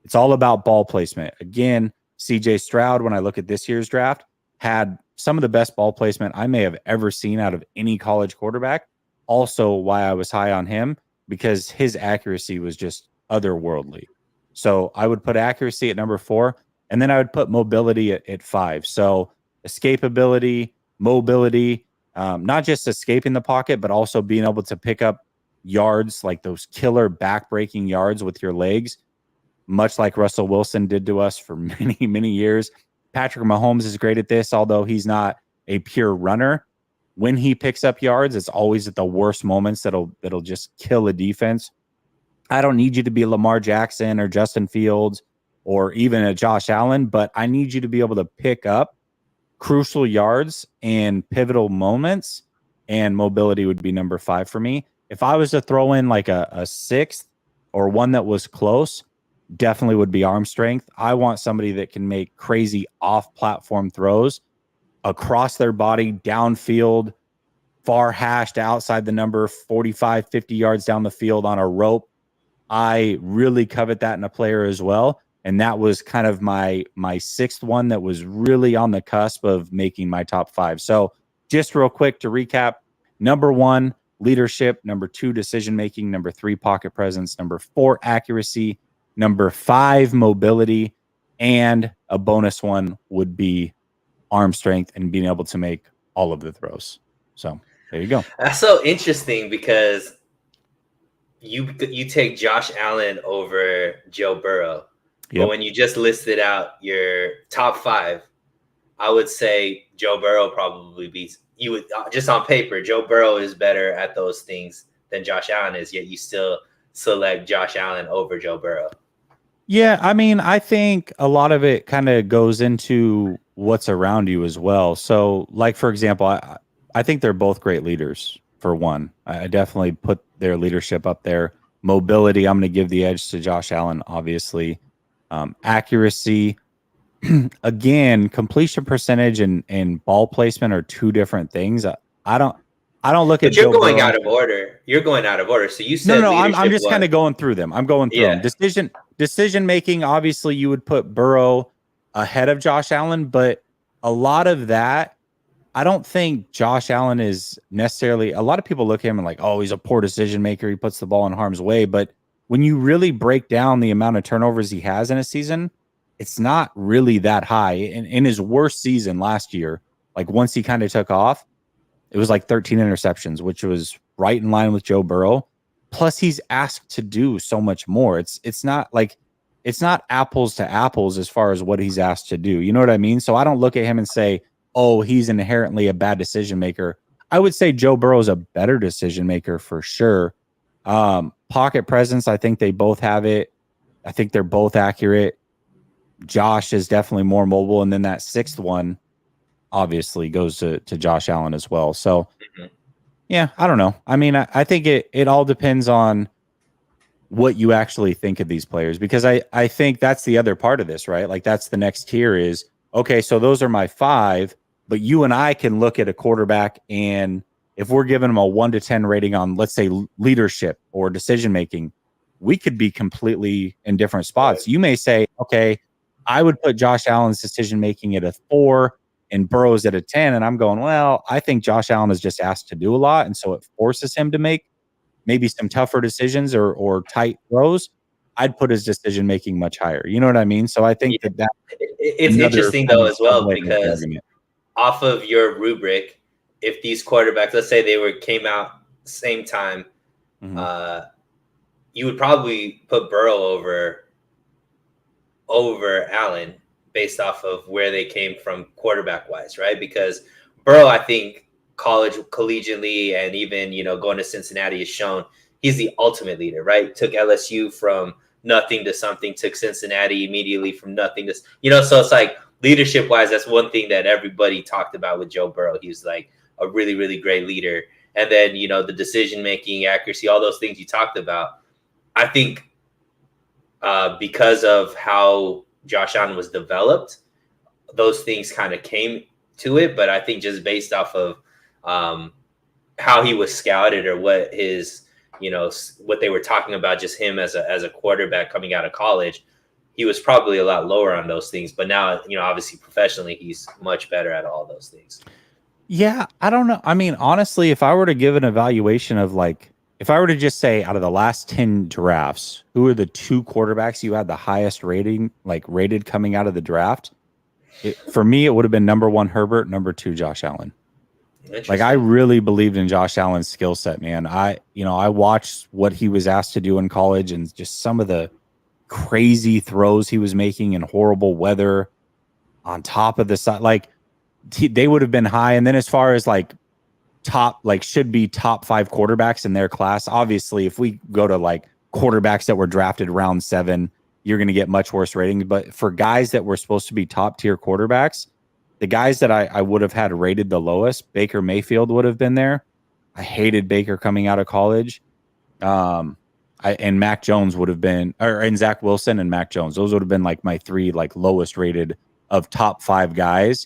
It's all about ball placement. Again, CJ Stroud, when I look at this year's draft, had some of the best ball placement I may have ever seen out of any college quarterback. Also why I was high on him, because his accuracy was just otherworldly. So I would put accuracy at number 4, and then I would put mobility at 5. So escapability, mobility, not just escaping the pocket, but also being able to pick up yards, like those killer back-breaking yards with your legs, much like Russell Wilson did to us for many, many years. Patrick Mahomes is great at this, although he's not a pure runner. When he picks up yards, it's always at the worst moments that'll just kill a defense. I don't need you to be Lamar Jackson or Justin Fields or even a Josh Allen, but I need you to be able to pick up crucial yards and pivotal moments, and mobility would be number 5 for me. If I was to throw in like a 6th or one that was close, definitely would be arm strength. I want somebody that can make crazy off-platform throws across their body, downfield, far hash to outside the number, 45, 50 yards down the field on a rope. I really covet that in a player as well. And that was kind of my 6th one that was really on the cusp of making my top 5. So just real quick to recap, number 1, leadership. Number 2, decision-making. Number 3, pocket presence. Number 4, accuracy. Number 5, mobility, and a bonus one would be arm strength and being able to make all of the throws. So there you go. That's so interesting because you take Josh Allen over Joe Burrow. Yep. But when you just listed out your top 5, I would say Joe Burrow probably beats you. Would just on paper, Joe Burrow is better at those things than Josh Allen is, yet you still select Josh Allen over Joe Burrow. Yeah, I mean, I think a lot of it kind of goes into what's around you as well. So, like, for example, I think they're both great leaders, for one. I definitely put their leadership up there. Mobility, I'm going to give the edge to Josh Allen, obviously. Accuracy, again, completion percentage and ball placement are 2 different things. I don't look at. But you're going out of order. You're going out of order. So you said no. I'm just kind of going through them. I'm going through them. Decision making. Obviously, you would put Burrow ahead of Josh Allen, but a lot of that, I don't think Josh Allen is necessarily. A lot of people look at him and like, oh, he's a poor decision maker. He puts the ball in harm's way. But when you really break down the amount of turnovers he has in a season, it's not really that high. In his worst season last year, like once he kind of took off, it was like 13 interceptions, which was right in line with Joe Burrow. Plus, he's asked to do so much more. It's not apples to apples as far as what he's asked to do. You know what I mean? So I don't look at him and say, oh, he's inherently a bad decision maker. I would say Joe Burrow is a better decision maker for sure. Pocket presence, I think they both have it. I think they're both accurate. Josh is definitely more mobile. And then that 6th one obviously goes to Josh Allen as well. So, yeah, I don't know. I mean, I think it all depends on what you actually think of these players, because I think that's the other part of this, right? Like that's the next tier is, okay, so those are my 5, but you and I can look at a quarterback, and if we're giving them a 1 to 10 rating on, let's say, leadership or decision making, we could be completely in different spots. You may say, okay, I would put Josh Allen's decision making at a 4 and Burrow's at a 10. And I'm going, well, I think Josh Allen is just asked to do a lot. And so it forces him to make maybe some tougher decisions or tight throws. I'd put his decision making much higher. You know what I mean? So I think Yeah. that It's interesting though as well, because off of your rubric, if these quarterbacks, let's say came out same time, you would probably put Burrow over Allen based off of where they came from quarterback wise, right? Because Burrow, I think collegiately, and even, going to Cincinnati has shown he's the ultimate leader, right? Took LSU from nothing to something, took Cincinnati immediately from nothing to, so it's like leadership wise, that's one thing that everybody talked about with Joe Burrow. He was like a really, really great leader. And then, the decision making, accuracy, all those things you talked about. I think because of how Josh Allen was developed, those things kind of came to it. But I think just based off of how he was scouted, or what his, what they were talking about, just him as a quarterback coming out of college, he was probably a lot lower on those things. But now, obviously professionally, he's much better at all those things. Yeah, I don't know. I mean, honestly, if I were to give an evaluation of if I were to just say out of the last 10 drafts, who are the 2 quarterbacks you had the highest rating, rated coming out of the draft? For me, it would have been number 1, Herbert, number 2, Josh Allen. I really believed in Josh Allen's skill set, man. I watched what he was asked to do in college, and just some of the crazy throws he was making in horrible weather on top of the side. They would have been high. And then as far as should be top 5 quarterbacks in their class, obviously if we go to quarterbacks that were drafted round 7, you're going to get much worse ratings. But for guys that were supposed to be top tier quarterbacks, the guys that I would have had rated the lowest, Baker Mayfield would have been there. I hated Baker coming out of college. And Mac Jones would have been, and Zach Wilson and Mac Jones. Those would have been my 3 lowest rated of top 5 guys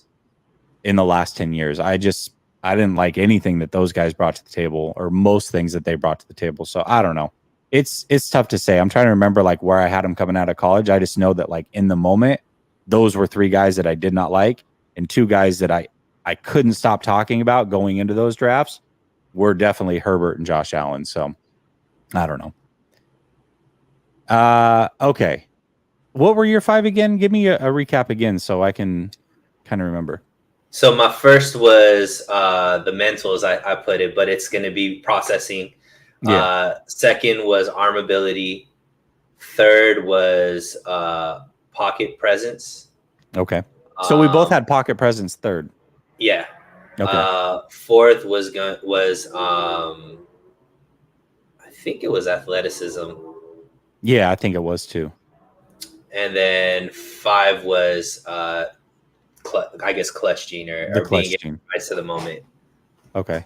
in the last 10 years. I didn't like anything that those guys brought to the table, or most things that they brought to the table. So I don't know. It's tough to say. I'm trying to remember where I had them coming out of college. I just know that in the moment, those were 3 guys that I did not like, and 2 guys that I couldn't stop talking about going into those drafts were definitely Herbert and Josh Allen. So I don't know. Okay. What were your 5 again? Give me a recap again so I can kind of remember. So my first was the mentals, I put it, but it's going to be processing. Yeah. Second was arm ability. Third was pocket presence. Okay. So we both had pocket presence third. Yeah. Okay. Fourth was I think it was athleticism. Yeah, I think it was too. And then 5 was clutch gene, or being right to the moment. Okay.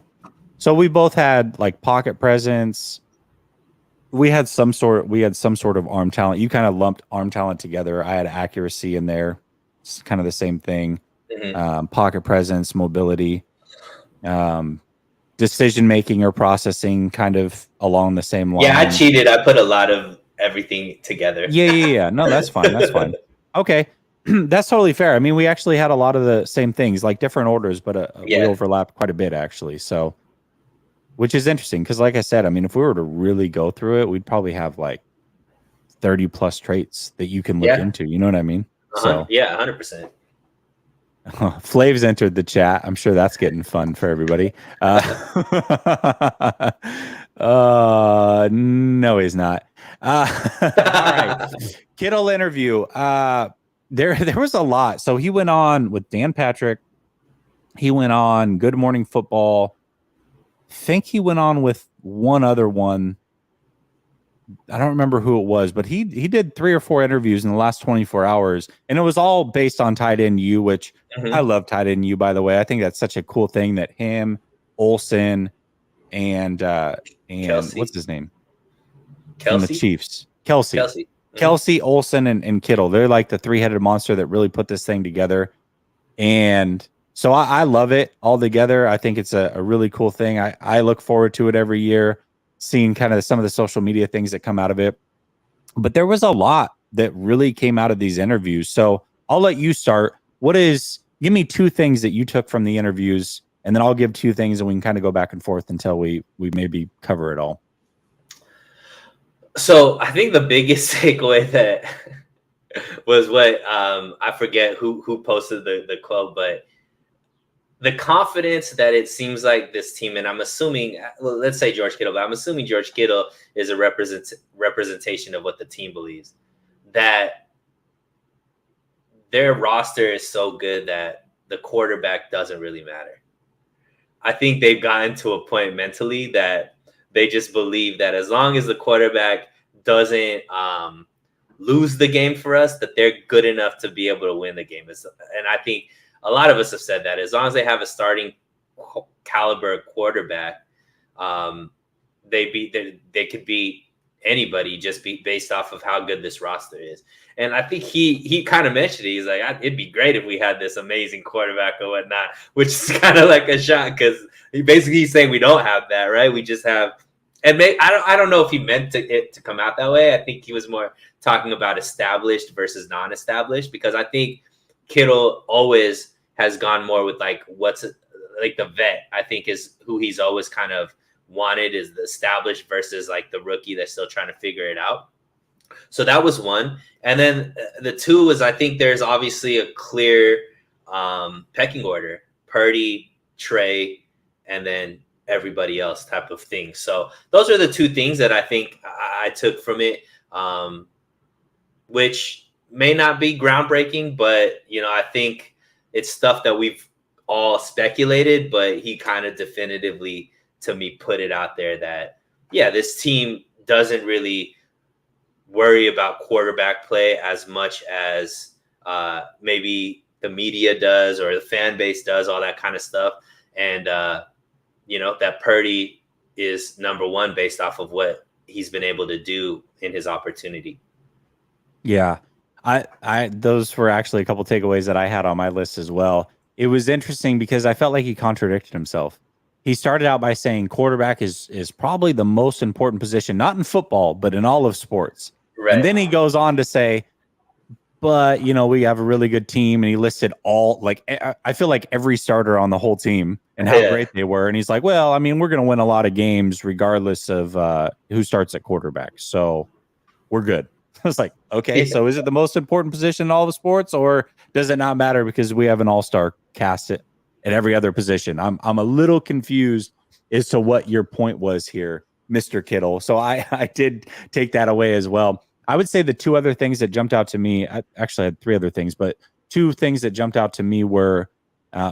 So we both had pocket presence. We had some sort of arm talent. You kind of lumped arm talent together. I had accuracy in there. It's kind of the same thing. Mm-hmm. Pocket presence, mobility, decision making or processing, kind of along the same line. Yeah, I cheated. I put a lot of everything together. Yeah. No, that's fine. That's fine. Okay. That's totally fair. I mean, we actually had a lot of the same things, different orders, but we overlapped quite a bit actually. So, which is interesting because, like I said, I mean, if we were to really go through it, we'd probably have 30 plus traits that you can look into. You know what I mean? So yeah, 100%. Flav's entered the chat. I'm sure that's getting fun for everybody. No, he's not. All right. Kittle interview. There was a lot. So he went on with Dan Patrick. He went on Good Morning Football. I think he went on with one other one. I don't remember who it was, but he did 3 or 4 interviews in the last 24 hours, and it was all based on tight end U, which I love tight end U, by the way. I think that's such a cool thing that him, Olsen, and Kelsey. What's his name? Kelsey? From the Chiefs. Kelsey, Olsen, and Kittle. They're like the 3-headed monster that really put this thing together. And so I love it all together. I think it's a really cool thing. I look forward to it every year, seeing kind of some of the social media things that come out of it. But there was a lot that really came out of these interviews. So I'll let you start. Give me two things that you took from the interviews, and then I'll give two things, and we can kind of go back and forth until we maybe cover it all. So I think the biggest takeaway that was what I forget who posted the quote, but the confidence that it seems like this team, and I'm assuming, well, let's say George Kittle, but I'm assuming George Kittle is a representation of what the team believes, that their roster is so good that the quarterback doesn't really matter. I think they've gotten to a point mentally that they just believe that as long as the quarterback doesn't lose the game for us, that they're good enough to be able to win the game. And I think a lot of us have said that as long as they have a starting caliber quarterback, they could beat anybody just based off of how good this roster is. And I think he kind of mentioned it. He's like, it'd be great if we had this amazing quarterback or whatnot, which is kind of like a shot because he's saying we don't have that, right? We just have, and I don't know if he meant it to come out that way. I think he was more talking about established versus non-established, because I think Kittle always has gone more with like the vet. I think is who he's always kind of wanted, is the established versus like the rookie that's still trying to figure it out. So that was one. And then the two is, I think there's obviously a clear pecking order: Purdy, Trey, and then everybody else type of thing. So those are the two things that I think I took from it, which may not be groundbreaking, but I think it's stuff that we've all speculated, but he kind of definitively, to me, put it out there that, yeah, this team doesn't really worry about quarterback play as much as maybe the media does or the fan base does, all that kind of stuff. And, that Purdy is number one based off of what he's been able to do in his opportunity. Yeah. Those were actually a couple takeaways that I had on my list as well. It was interesting because I felt like he contradicted himself. He started out by saying quarterback is probably the most important position, not in football, but in all of sports. Right. And then he goes on to say, but we have a really good team, and he listed all, like, I feel like every starter on the whole team and how great they were. And he's like, well, I mean, we're going to win a lot of games regardless of who starts at quarterback. So we're good. I was like, okay, so is it the most important position in all the sports, or does it not matter because we have an all-star cast at every other position? I'm a little confused as to what your point was here, Mr. Kittle. So I did take that away as well. I would say the two other things that jumped out to me, I actually had three other things, but two things that jumped out to me were,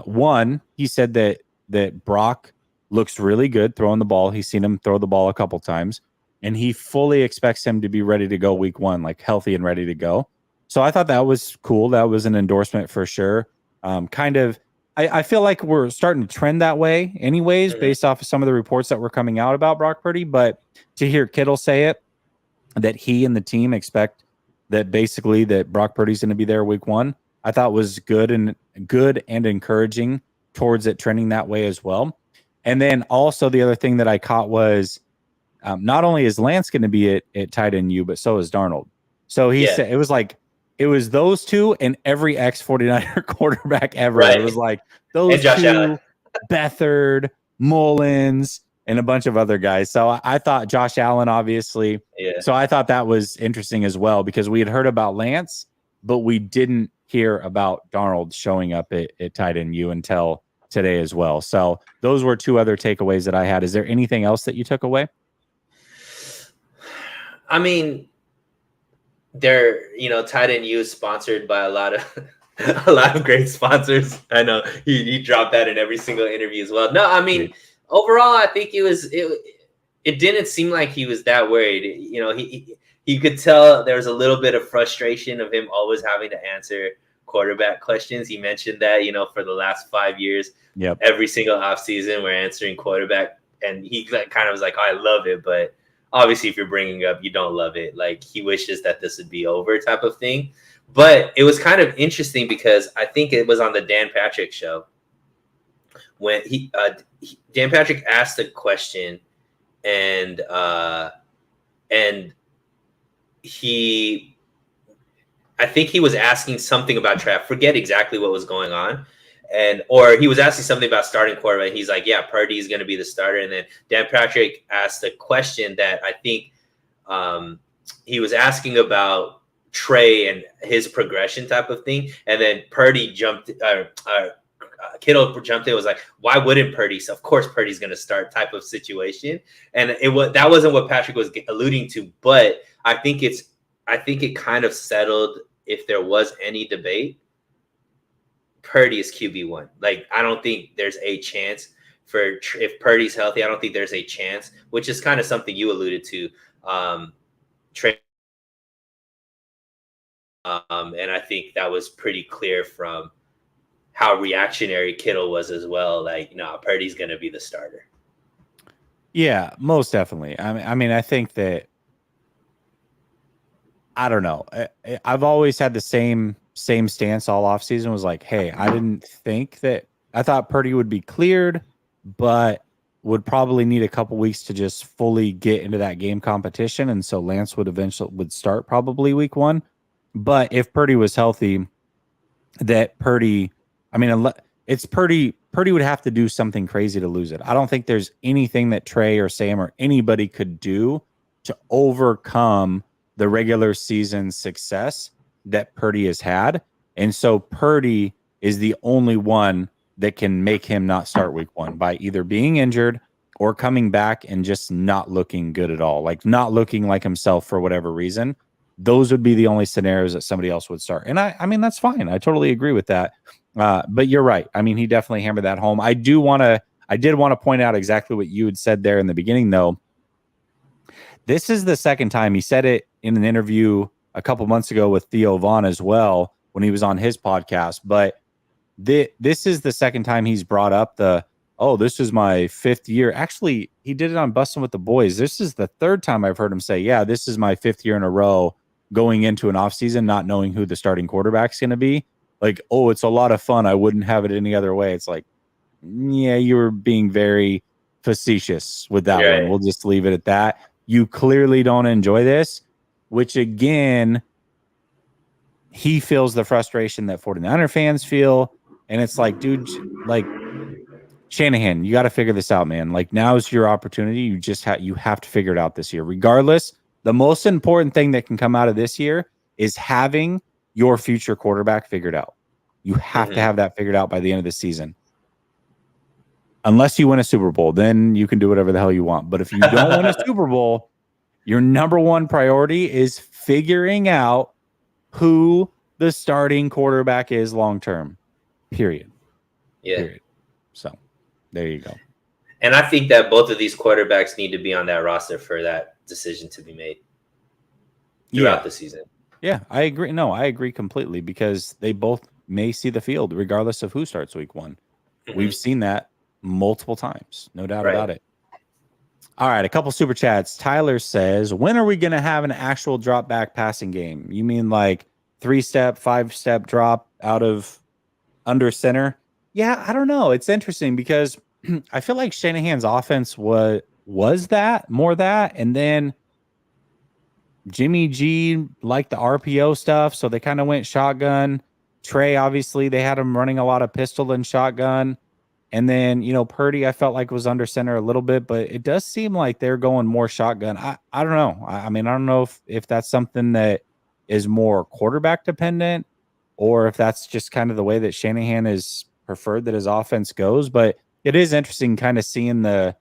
one, he said that Brock looks really good throwing the ball. He's seen him throw the ball a couple times, and he fully expects him to be ready to go week one, like healthy and ready to go. So I thought that was cool. That was an endorsement for sure. I feel like we're starting to trend that way anyways, based off of some of the reports that were coming out about Brock Purdy. But to hear Kittle say it, that he and the team expect that basically that Brock Purdy's going to be there week one, I thought was good and encouraging towards it trending that way as well. And then also the other thing that I caught was, not only is Lance going to be at tight end U, but so is Darnold. So he said it was those two and every ex-49er quarterback ever. Right. It was like those two, Allen, Beathard, Mullins, and a bunch of other guys. So I thought Josh Allen, obviously. Yeah. So I thought that was interesting as well, because we had heard about Lance, but we didn't hear about Darnold showing up at tight end U until today as well. So those were two other takeaways that I had. Is there anything else that you took away? I mean, they're, tight end U is sponsored by a lot of great sponsors. I know he dropped that in every single interview as well. No, I mean, overall, I think it didn't seem like he was that worried. He could tell there was a little bit of frustration of him always having to answer quarterback questions. He mentioned that, for the last 5 years, every single offseason we're answering quarterback, and he kind of was like, oh, I love it, but obviously if you're bringing up, you don't love it. Like, he wishes that this would be over type of thing. But it was kind of interesting because I think it was on the Dan Patrick show when Dan Patrick asked a question, and I think he was asking something about Trey. I forget exactly what was going on. Or he was asking something about starting quarterback. He's like, yeah, Purdy is going to be the starter. And then Dan Patrick asked a question that I think he was asking about Trey and his progression type of thing. And then Purdy Kittle jumped in, was like, why wouldn't Purdy? So of course Purdy's going to start type of situation. And that wasn't what Patrick was alluding to, but I think it kind of settled, if there was any debate, Purdy is QB1. Like, I don't think there's a chance if Purdy's healthy, I don't think there's a chance, which is kind of something you alluded to, Trey. And I think that was pretty clear from how reactionary Kittle was as well. Like, no, Purdy's going to be the starter. Yeah, most definitely. I mean, I think that, I don't know. I've always had the same stance all offseason. Was like, hey, I thought Purdy would be cleared, but would probably need a couple weeks to just fully get into that game competition. And so Lance would start probably week 1. But if Purdy was healthy, Purdy would have to do something crazy to lose it. I don't think there's anything that Trey or Sam or anybody could do to overcome the regular season success that Purdy has had. And so Purdy is the only one that can make him not start week 1 by either being injured or coming back and just not looking good at all, like not looking like himself for whatever reason. Those would be the only scenarios that somebody else would start. And I mean, that's fine. I totally agree with that. But you're right. I mean, he definitely hammered that home. I did want to point out exactly what you had said there in the beginning, though. This is the second time. He said it in an interview a couple months ago with Theo Vaughn as well, when he was on his podcast. But this is the second time he's brought up this is my 5th year. Actually, he did it on Bustin' with the Boys. This is the 3rd time I've heard him say, yeah, this is my 5th year in a row going into an offseason not knowing who the starting quarterback's going to be. Like, oh, it's a lot of fun. I wouldn't have it any other way. It's like, yeah, you were being very facetious with that one. We'll just leave it at that. You clearly don't enjoy this, which again, he feels the frustration that 49er fans feel. And it's like, dude, like, Shanahan, you got to figure this out, man. Like, now's your opportunity. You have to figure it out this year. Regardless, the most important thing that can come out of this year is having your future quarterback figured out. You have to have that figured out by the end of the season. Unless you win a Super Bowl, then you can do whatever the hell you want. But if you don't win a Super Bowl, your number one priority is figuring out who the starting quarterback is long-term, period. Yeah. Period. So there you go. And I think that both of these quarterbacks need to be on that roster for that decision to be made throughout the season. Yeah, I agree. No, I agree completely, because they both may see the field regardless of who starts week 1. We've seen that multiple times. No doubt about it. All right, a couple super chats. Tyler says, when are we going to have an actual drop back passing game? You mean like 3-step, 5-step drop out of under center? Yeah, I don't know. It's interesting because I feel like Shanahan's offense was more that, and then Jimmy G liked the RPO stuff, so they kind of went shotgun. Trey, obviously, they had him running a lot of pistol and shotgun. And then, Purdy, I felt like was under center a little bit, but it does seem like they're going more shotgun. I don't know. I mean, I don't know if that's something that is more quarterback dependent, or if that's just kind of the way that Shanahan is preferred that his offense goes. But it is interesting kind of seeing the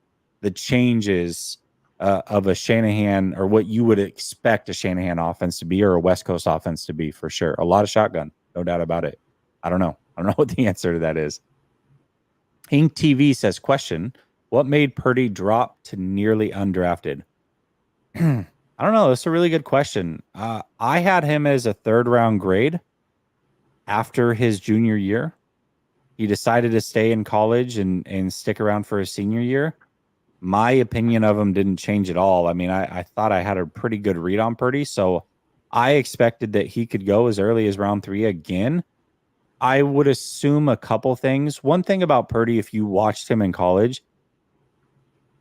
changes of a Shanahan, or what you would expect a Shanahan offense to be, or a West Coast offense to be, for sure. A lot of shotgun, no doubt about it. I don't know what the answer to that is. Ink TV says, question, what made Purdy drop to nearly undrafted? I don't know. That's a really good question. I had him as a 3rd-round grade after his junior year. He decided to stay in college and stick around for his senior year. My opinion of him didn't change at all. I mean, I thought I had a pretty good read on Purdy, so I expected that he could go as early as round 3 again. I would assume a couple things. One thing about Purdy, if you watched him in college,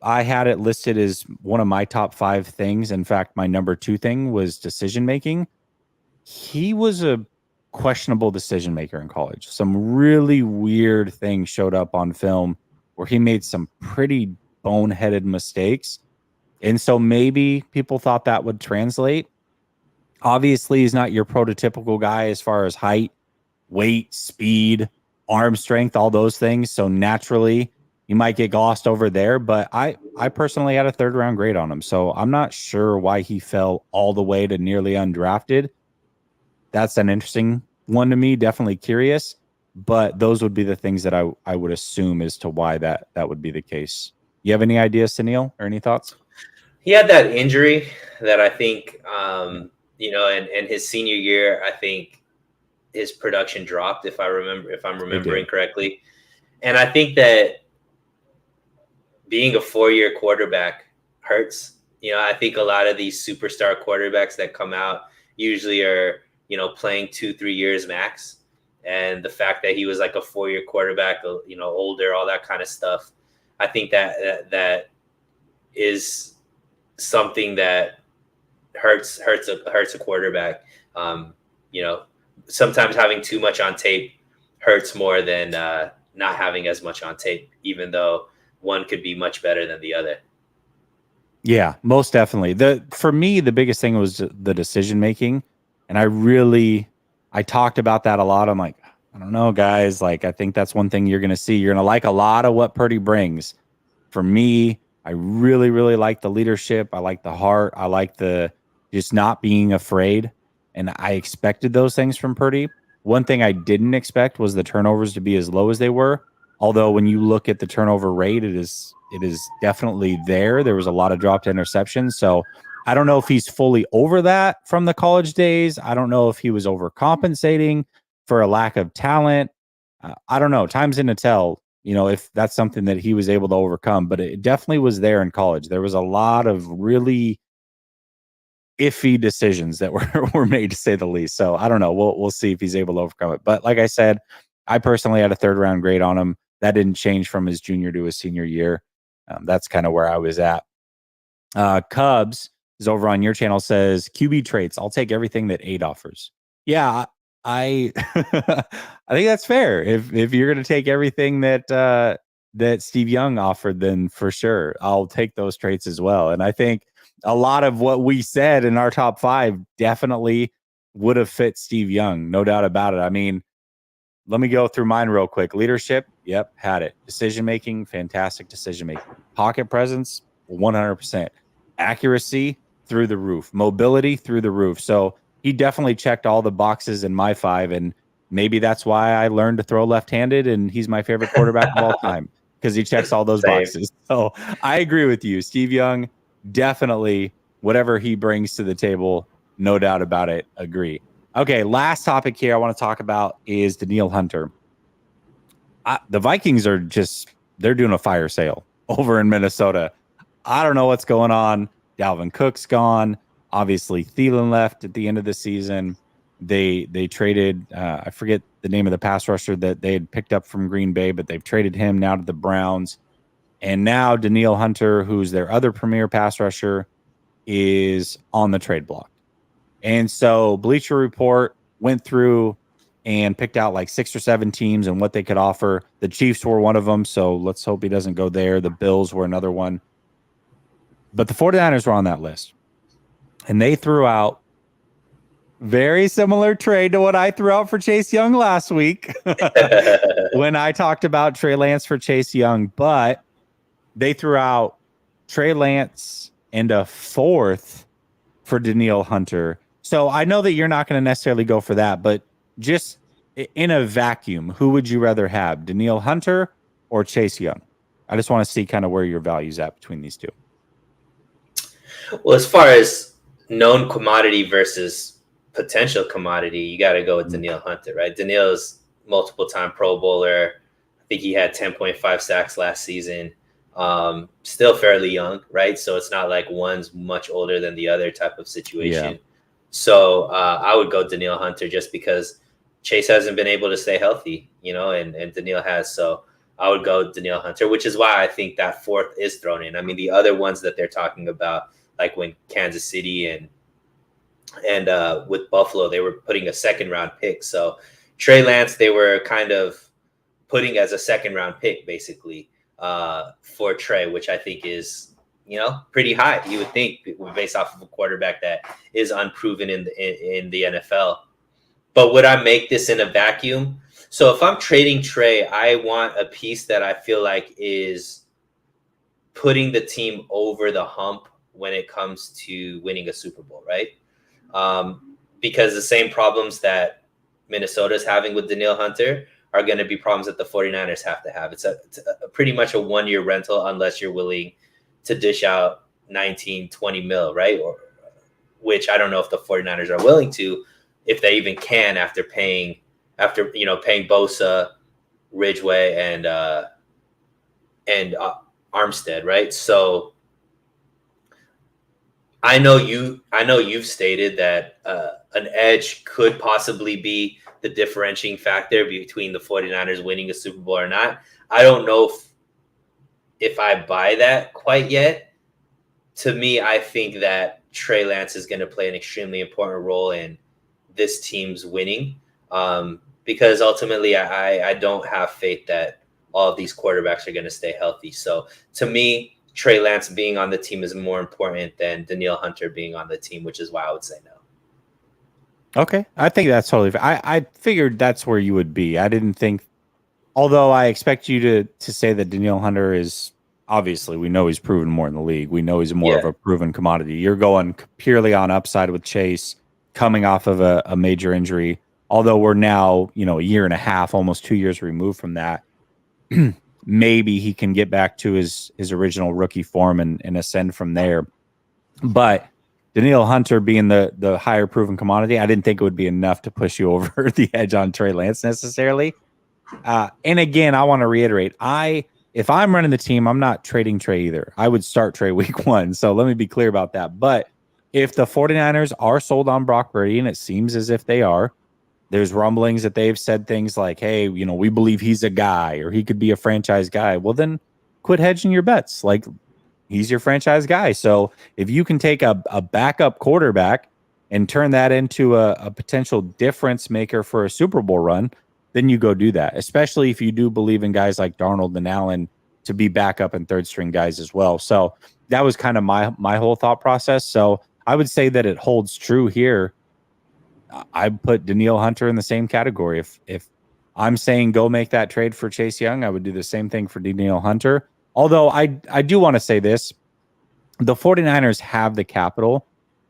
I had it listed as one of my top 5 things. In fact, my number 2 thing was decision making. He was a questionable decision maker in college. Some really weird things showed up on film where he made some pretty boneheaded mistakes. And so maybe people thought that would translate. Obviously, he's not your prototypical guy as far as height, weight, speed, arm strength, all those things. So naturally, you might get glossed over there. But I personally had a 3rd round grade on him. So I'm not sure why he fell all the way to nearly undrafted. That's an interesting one to me. Definitely curious. But those would be the things that I would assume as to why that would be the case. You have any ideas, Sunil, or any thoughts? He had that injury that I think, and his senior year, I think his production dropped, if I'm remembering correctly. And I think that being a 4-year quarterback hurts. I think a lot of these superstar quarterbacks that come out usually are, playing 2-3 years max. And the fact that he was like a 4-year quarterback, older, all that kind of stuff, I think that is something that hurts a quarterback. Sometimes having too much on tape hurts more than not having as much on tape, even though one could be much better than the other. Yeah, most definitely. For me, the biggest thing was the decision making. And I talked about that a lot. I'm like, I don't know, guys. Like, I think that's one thing you're going to see. You're going to like a lot of what Purdy brings. For me, I really, really like the leadership. I like the heart. I like the just not being afraid. And I expected those things from Purdy. One thing I didn't expect was the turnovers to be as low as they were. Although when you look at the turnover rate, it is definitely there. There was a lot of dropped interceptions. So I don't know if he's fully over that from the college days. I don't know if he was overcompensating for a lack of talent. I don't know. Time's in to tell, if that's something that he was able to overcome. But it definitely was there in college. There was a lot of really iffy decisions that were made, to say the least. So I don't know. We'll see if he's able to overcome it. But like I said, I personally had a 3rd round grade on him. That didn't change from his junior to his senior year. That's kind of where I was at. Cubs is over on your channel, says QB traits. I'll take everything that 8 offers. Yeah, I I think that's fair. If you're going to take everything that Steve Young offered, then for sure I'll take those traits as well. And I think a lot of what we said in our top 5 definitely would have fit Steve Young, no doubt about it. I mean, let me go through mine real quick. Leadership, yep, had it. Decision making, fantastic decision making. Pocket presence, 100%. Accuracy, through the roof. Mobility, through the roof. So he definitely checked all the boxes in my 5, and maybe that's why I learned to throw left-handed, and he's my favorite quarterback of all time because he checks all those boxes. So I agree with you. Steve Young, definitely whatever he brings to the table, no doubt about it, agree. Okay, last topic here I want to talk about is Danielle Hunter. The Vikings are they're doing a fire sale over in Minnesota. I don't know what's going on. Dalvin Cook's gone. Obviously, Thielen left at the end of the season. They traded, I forget the name of the pass rusher that they had picked up from Green Bay, but they've traded him now to the Browns. And now Danielle Hunter, who's their other premier pass rusher, is on the trade block. And so Bleacher Report went through and picked out like 6 or 7 teams and what they could offer. The Chiefs were one of them, so let's hope he doesn't go there. The Bills were another one. But the 49ers were on that list. And they threw out very similar trade to what I threw out for Chase Young last week when I talked about Trey Lance for Chase Young. But they threw out Trey Lance and a 4th for Danielle Hunter. So I know that you're not going to necessarily go for that, but just in a vacuum, who would you rather have, Danielle Hunter or Chase Young? I just want to see kind of where your value's at between these two. Well, as far as known commodity versus potential commodity, you got to go with Danielle Hunter, right? Danielle's multiple-time Pro Bowler. I think he had 10.5 sacks last season. Still fairly young, right? So it's not like one's much older than the other type of situation. Yeah. So I would go Danielle Hunter just because Chase hasn't been able to stay healthy, and Danielle has. So I would go Danielle Hunter, which is why I think that fourth is thrown in. I mean, the other ones that they're talking about, like when Kansas City and with Buffalo, they were putting a second round pick. So Trey Lance, they were kind of putting as a second round pick, basically, for Trey, which I think is, pretty high. You would think, based off of a quarterback that is unproven in the NFL. But would I make this in a vacuum? So if I'm trading Trey, I want a piece that I feel like is putting the team over the hump when it comes to winning a Super Bowl, right? Because the same problems that Minnesota's having with Danielle Hunter are going to be problems that the 49ers have to have. It's a pretty much a one-year rental unless you're willing to dish out 19, 20 mil, right? Or which I don't know if the 49ers are willing to, if they even can after paying Bosa, Ridgeway, and Armstead, right? So I know you've stated that an edge could possibly be the differentiating factor between the 49ers winning a Super Bowl or not. I don't know if I buy that quite yet. To me, I think that Trey Lance is going to play an extremely important role in this team's winning, because ultimately I don't have faith that all of these quarterbacks are going to stay healthy. So to me, Trey Lance being on the team is more important than Danielle Hunter being on the team, which is why I would say no. Okay. I think that's totally fair. I figured that's where you would be. I didn't think, although I expect you to say that Danielle Hunter is, obviously, we know he's proven more in the league. We know he's more of a proven commodity. You're going purely on upside with Chase coming off of a major injury. Although we're now, a year and a half, almost 2 years removed from that. Maybe he can get back to his original rookie form and ascend from there. But Danielle Hunter being the higher proven commodity, I didn't think it would be enough to push you over the edge on Trey Lance necessarily. And again, I want to reiterate, if I'm running the team, I'm not trading Trey either. I would start Trey week 1. So let me be clear about that. But if the 49ers are sold on Brock Purdy, and it seems as if they are, there's rumblings that they've said things like, hey, we believe he's a guy or he could be a franchise guy. Well, then quit hedging your bets. Like, he's your franchise guy. So if you can take a backup quarterback and turn that into a potential difference maker for a Super Bowl run, then you go do that, especially if you do believe in guys like Darnold and Allen to be backup and third string guys as well. So that was kind of my whole thought process. So I would say that it holds true here. I put Danielle Hunter in the same category. If I'm saying go make that trade for Chase Young, I would do the same thing for Danielle Hunter. Although I do want to say this, the 49ers have the capital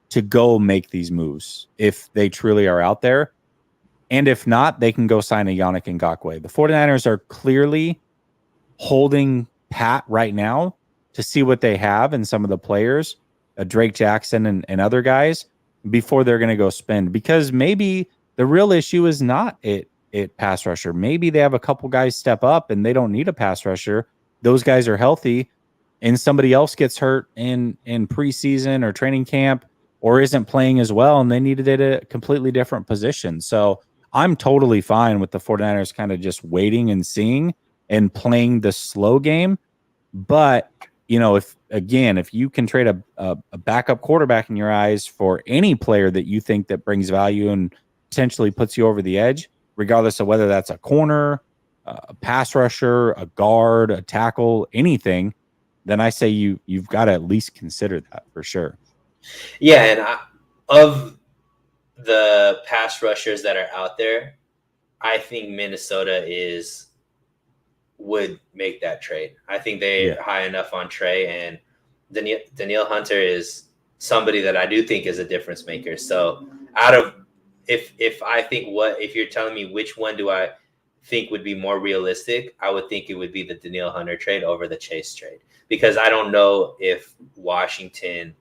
to go make these moves if they truly are out there. And if not, they can go sign a Yannick Ngakoue. The 49ers are clearly holding pat right now to see what they have in some of the players, Drake Jackson and other guys, before they're going to go spend. Because maybe the real issue is not it pass rusher. Maybe they have a couple guys step up and they don't need a pass rusher. Those guys are healthy and somebody else gets hurt in preseason or training camp or isn't playing as well and they needed it at a completely different position. So I'm totally fine with the 49ers kind of just waiting and seeing and playing the slow game. But, if you can trade a backup quarterback in your eyes for any player that you think that brings value and potentially puts you over the edge, regardless of whether that's a corner, a pass rusher, a guard, a tackle, anything, then I say you've got to at least consider that for sure. Yeah, and of the pass rushers that are out there, I think Minnesota would make that trade. I think they're high enough on Trey, and Danielle Hunter is somebody that I do think is a difference maker. So if you're telling me which one do I think would be more realistic, I would think it would be the Danielle Hunter trade over the Chase trade, because I don't know if Washington,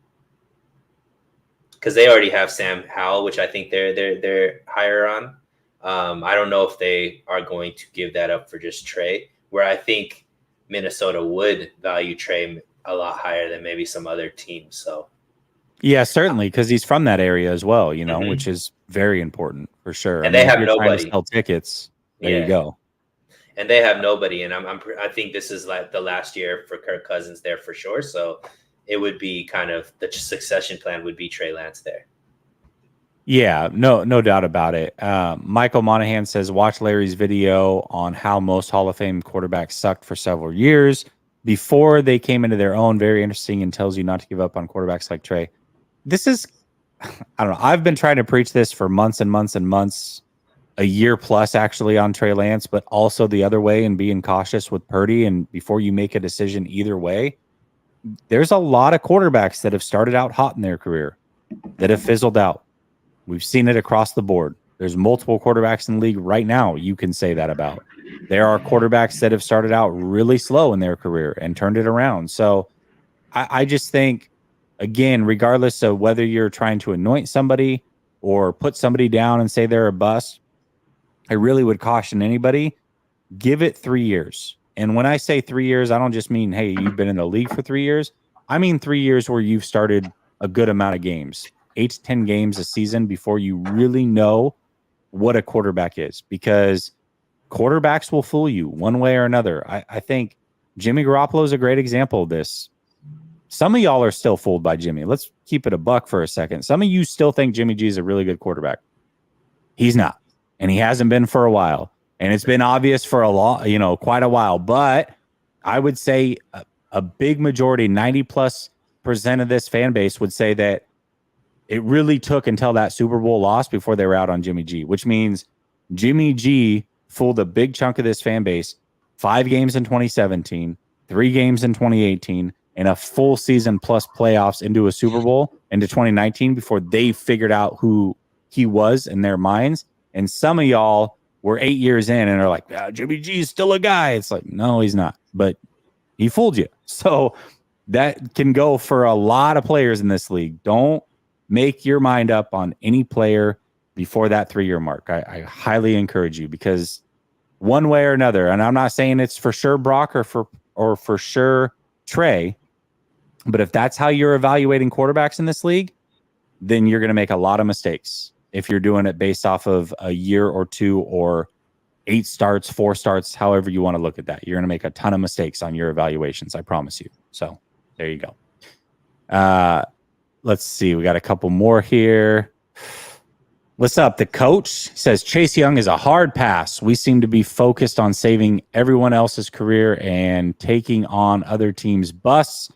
because they already have Sam Howell, which I think they're higher on. I don't know if they are going to give that up for just Trey, where I think Minnesota would value Trey a lot higher than maybe some other teams. So yeah, certainly, because he's from that area as well, which is very important for sure. And they have nobody to sell tickets. There you go. and they have nobody. And I think this is like the last year for Kirk Cousins there for sure. So it would be kind of the succession plan would be Trey Lance there. Yeah, no doubt about it. Michael Monahan says, watch Larry's video on how most Hall of Fame quarterbacks sucked for several years before they came into their own. Very interesting, and tells you not to give up on quarterbacks like Trey. This is, I don't know. I've been trying to preach this for months and months and months, a year plus actually, on Trey Lance, but also the other way and being cautious with Purdy. And before you make a decision either way, there's a lot of quarterbacks that have started out hot in their career that have fizzled out. We've seen it across the board. There's multiple quarterbacks in the league right now you can say that about. There are quarterbacks that have started out really slow in their career and turned it around. So I just think, again, regardless of whether you're trying to anoint somebody or put somebody down and say they're a bust, I really would caution anybody, give it 3 years. And when I say 3 years, I don't just mean, hey, you've been in the league for 3 years. I mean 3 years where you've started a good amount of games. 8 to 10 games a season before you really know what a quarterback is, because quarterbacks will fool you one way or another. I think Jimmy Garoppolo is a great example of this. Some of y'all are still fooled by Jimmy. Let's keep it a buck for a second. Some of you still think Jimmy G is a really good quarterback. He's not, and he hasn't been for a while, and it's been obvious for quite a while. But I would say a big majority, 90+% of this fan base would say that it really took until that Super Bowl loss before they were out on Jimmy G, which means Jimmy G fooled a big chunk of this fan base. 5 games in 2017, 3 games in 2018, and a full season plus playoffs into a Super Bowl into 2019 before they figured out who he was in their minds. And some of y'all were 8 years in and are like, Jimmy G is still a guy. It's like, no, he's not. But he fooled you. So that can go for a lot of players in this league. Don't make your mind up on any player before that 3-year mark. I highly encourage you, because one way or another, and I'm not saying it's for sure Brock or for sure Trey, but if that's how you're evaluating quarterbacks in this league, then you're going to make a lot of mistakes if you're doing it based off of a year or two or 8 starts, 4 starts, however you want to look at that. You're going to make a ton of mistakes on your evaluations, I promise you. So there you go. Let's see. We got a couple more here. What's up? The coach says Chase Young is a hard pass. We seem to be focused on saving everyone else's career and taking on other teams' busts.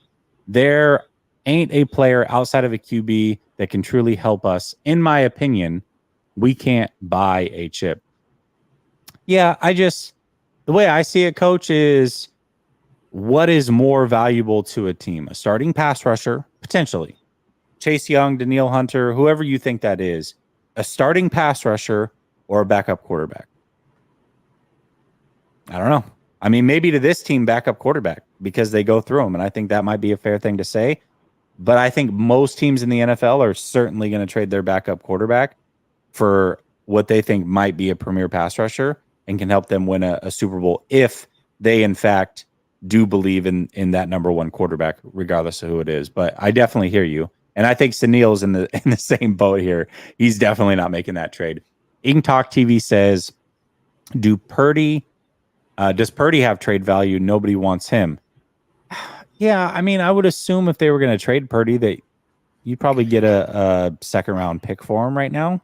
There ain't a player outside of a QB that can truly help us. In my opinion, we can't buy a chip. Yeah, the way I see it, Coach, is what is more valuable to a team? A starting pass rusher, potentially. Chase Young, Danielle Hunter, whoever you think that is, a starting pass rusher or a backup quarterback? I don't know. I mean, maybe to this team, backup quarterback, because they go through them, and I think that might be a fair thing to say. But I think most teams in the NFL are certainly going to trade their backup quarterback for what they think might be a premier pass rusher and can help them win a Super Bowl if they, in fact, do believe in that number one quarterback, regardless of who it is. But I definitely hear you. And I think Sunil's in the same boat here. He's definitely not making that trade. Ing Talk TV says, does Purdy have trade value? Nobody wants him. Yeah, I mean, I would assume if they were going to trade Purdy, that you'd probably get a second round pick for him right now.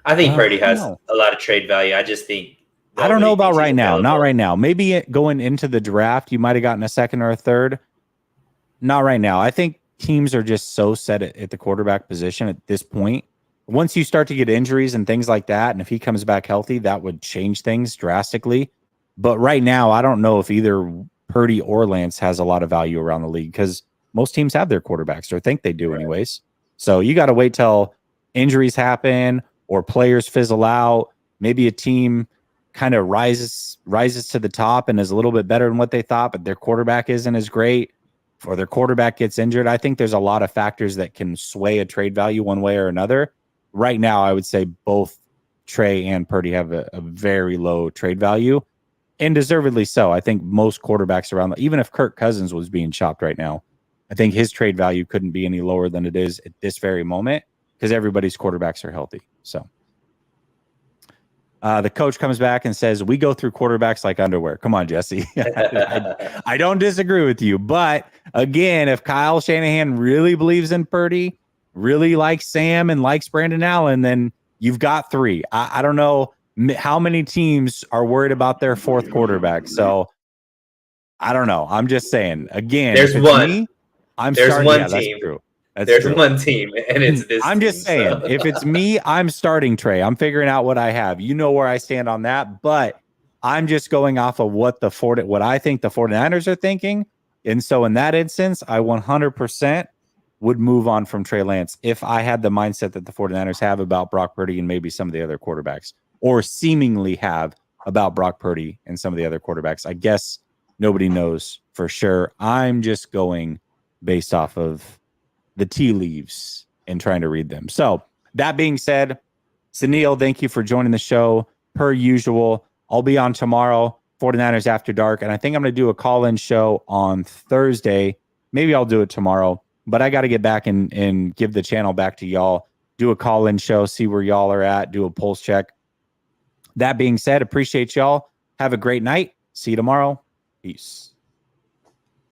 I think Purdy has a lot of trade value. I just think I don't know about right now. Not right now. Maybe going into the draft, you might have gotten a second or a third. Not right now. I think teams are just so set at the quarterback position at this point. Once you start to get injuries and things like that, and if he comes back healthy, that would change things drastically. But right now, I don't know if either Purdy or Lance has a lot of value around the league, because most teams have their quarterbacks, or think they do anyways. So you got to wait till injuries happen or players fizzle out. Maybe a team kind of rises to the top and is a little bit better than what they thought, but their quarterback isn't as great, or their quarterback gets injured. I think there's a lot of factors that can sway a trade value one way or another. Right now, I would say both Trey and Purdy have a very low trade value, and deservedly so. I think most quarterbacks around, even if Kirk Cousins was being shopped right now, I think his trade value couldn't be any lower than it is at this very moment, because everybody's quarterbacks are healthy. So The coach comes back and says, we go through quarterbacks like underwear. Come on, Jesse. I don't disagree with you. But again, if Kyle Shanahan really believes in Purdy, really likes Sam and likes Brandon Allen, then you've got three. I don't know how many teams are worried about their fourth quarterback. So I don't know. I'm just saying, again, There's if it's one. me, I'm There's starting. one Yeah, that's team. true. There's one team, and it's this. I'm just saying, so. if it's me, I'm starting Trey. I'm figuring out what I have. You know where I stand on that, but I'm just going off of what I think the 49ers are thinking. And so in that instance, I 100% would move on from Trey Lance if I had the mindset that the 49ers have about Brock Purdy and maybe some of the other quarterbacks, or seemingly have about Brock Purdy and some of the other quarterbacks. I guess nobody knows for sure. I'm just going based off of the tea leaves and trying to read them. So that being said, Sunil, thank you for joining the show. Per usual, I'll be on tomorrow, 49ers After Dark, and I think I'm going to do a call-in show on Thursday. Maybe I'll do it tomorrow, but I got to get back and give the channel back to y'all, do a call-in show, see where y'all are at, do a pulse check. That being said, appreciate y'all. Have a great night. See you tomorrow. Peace.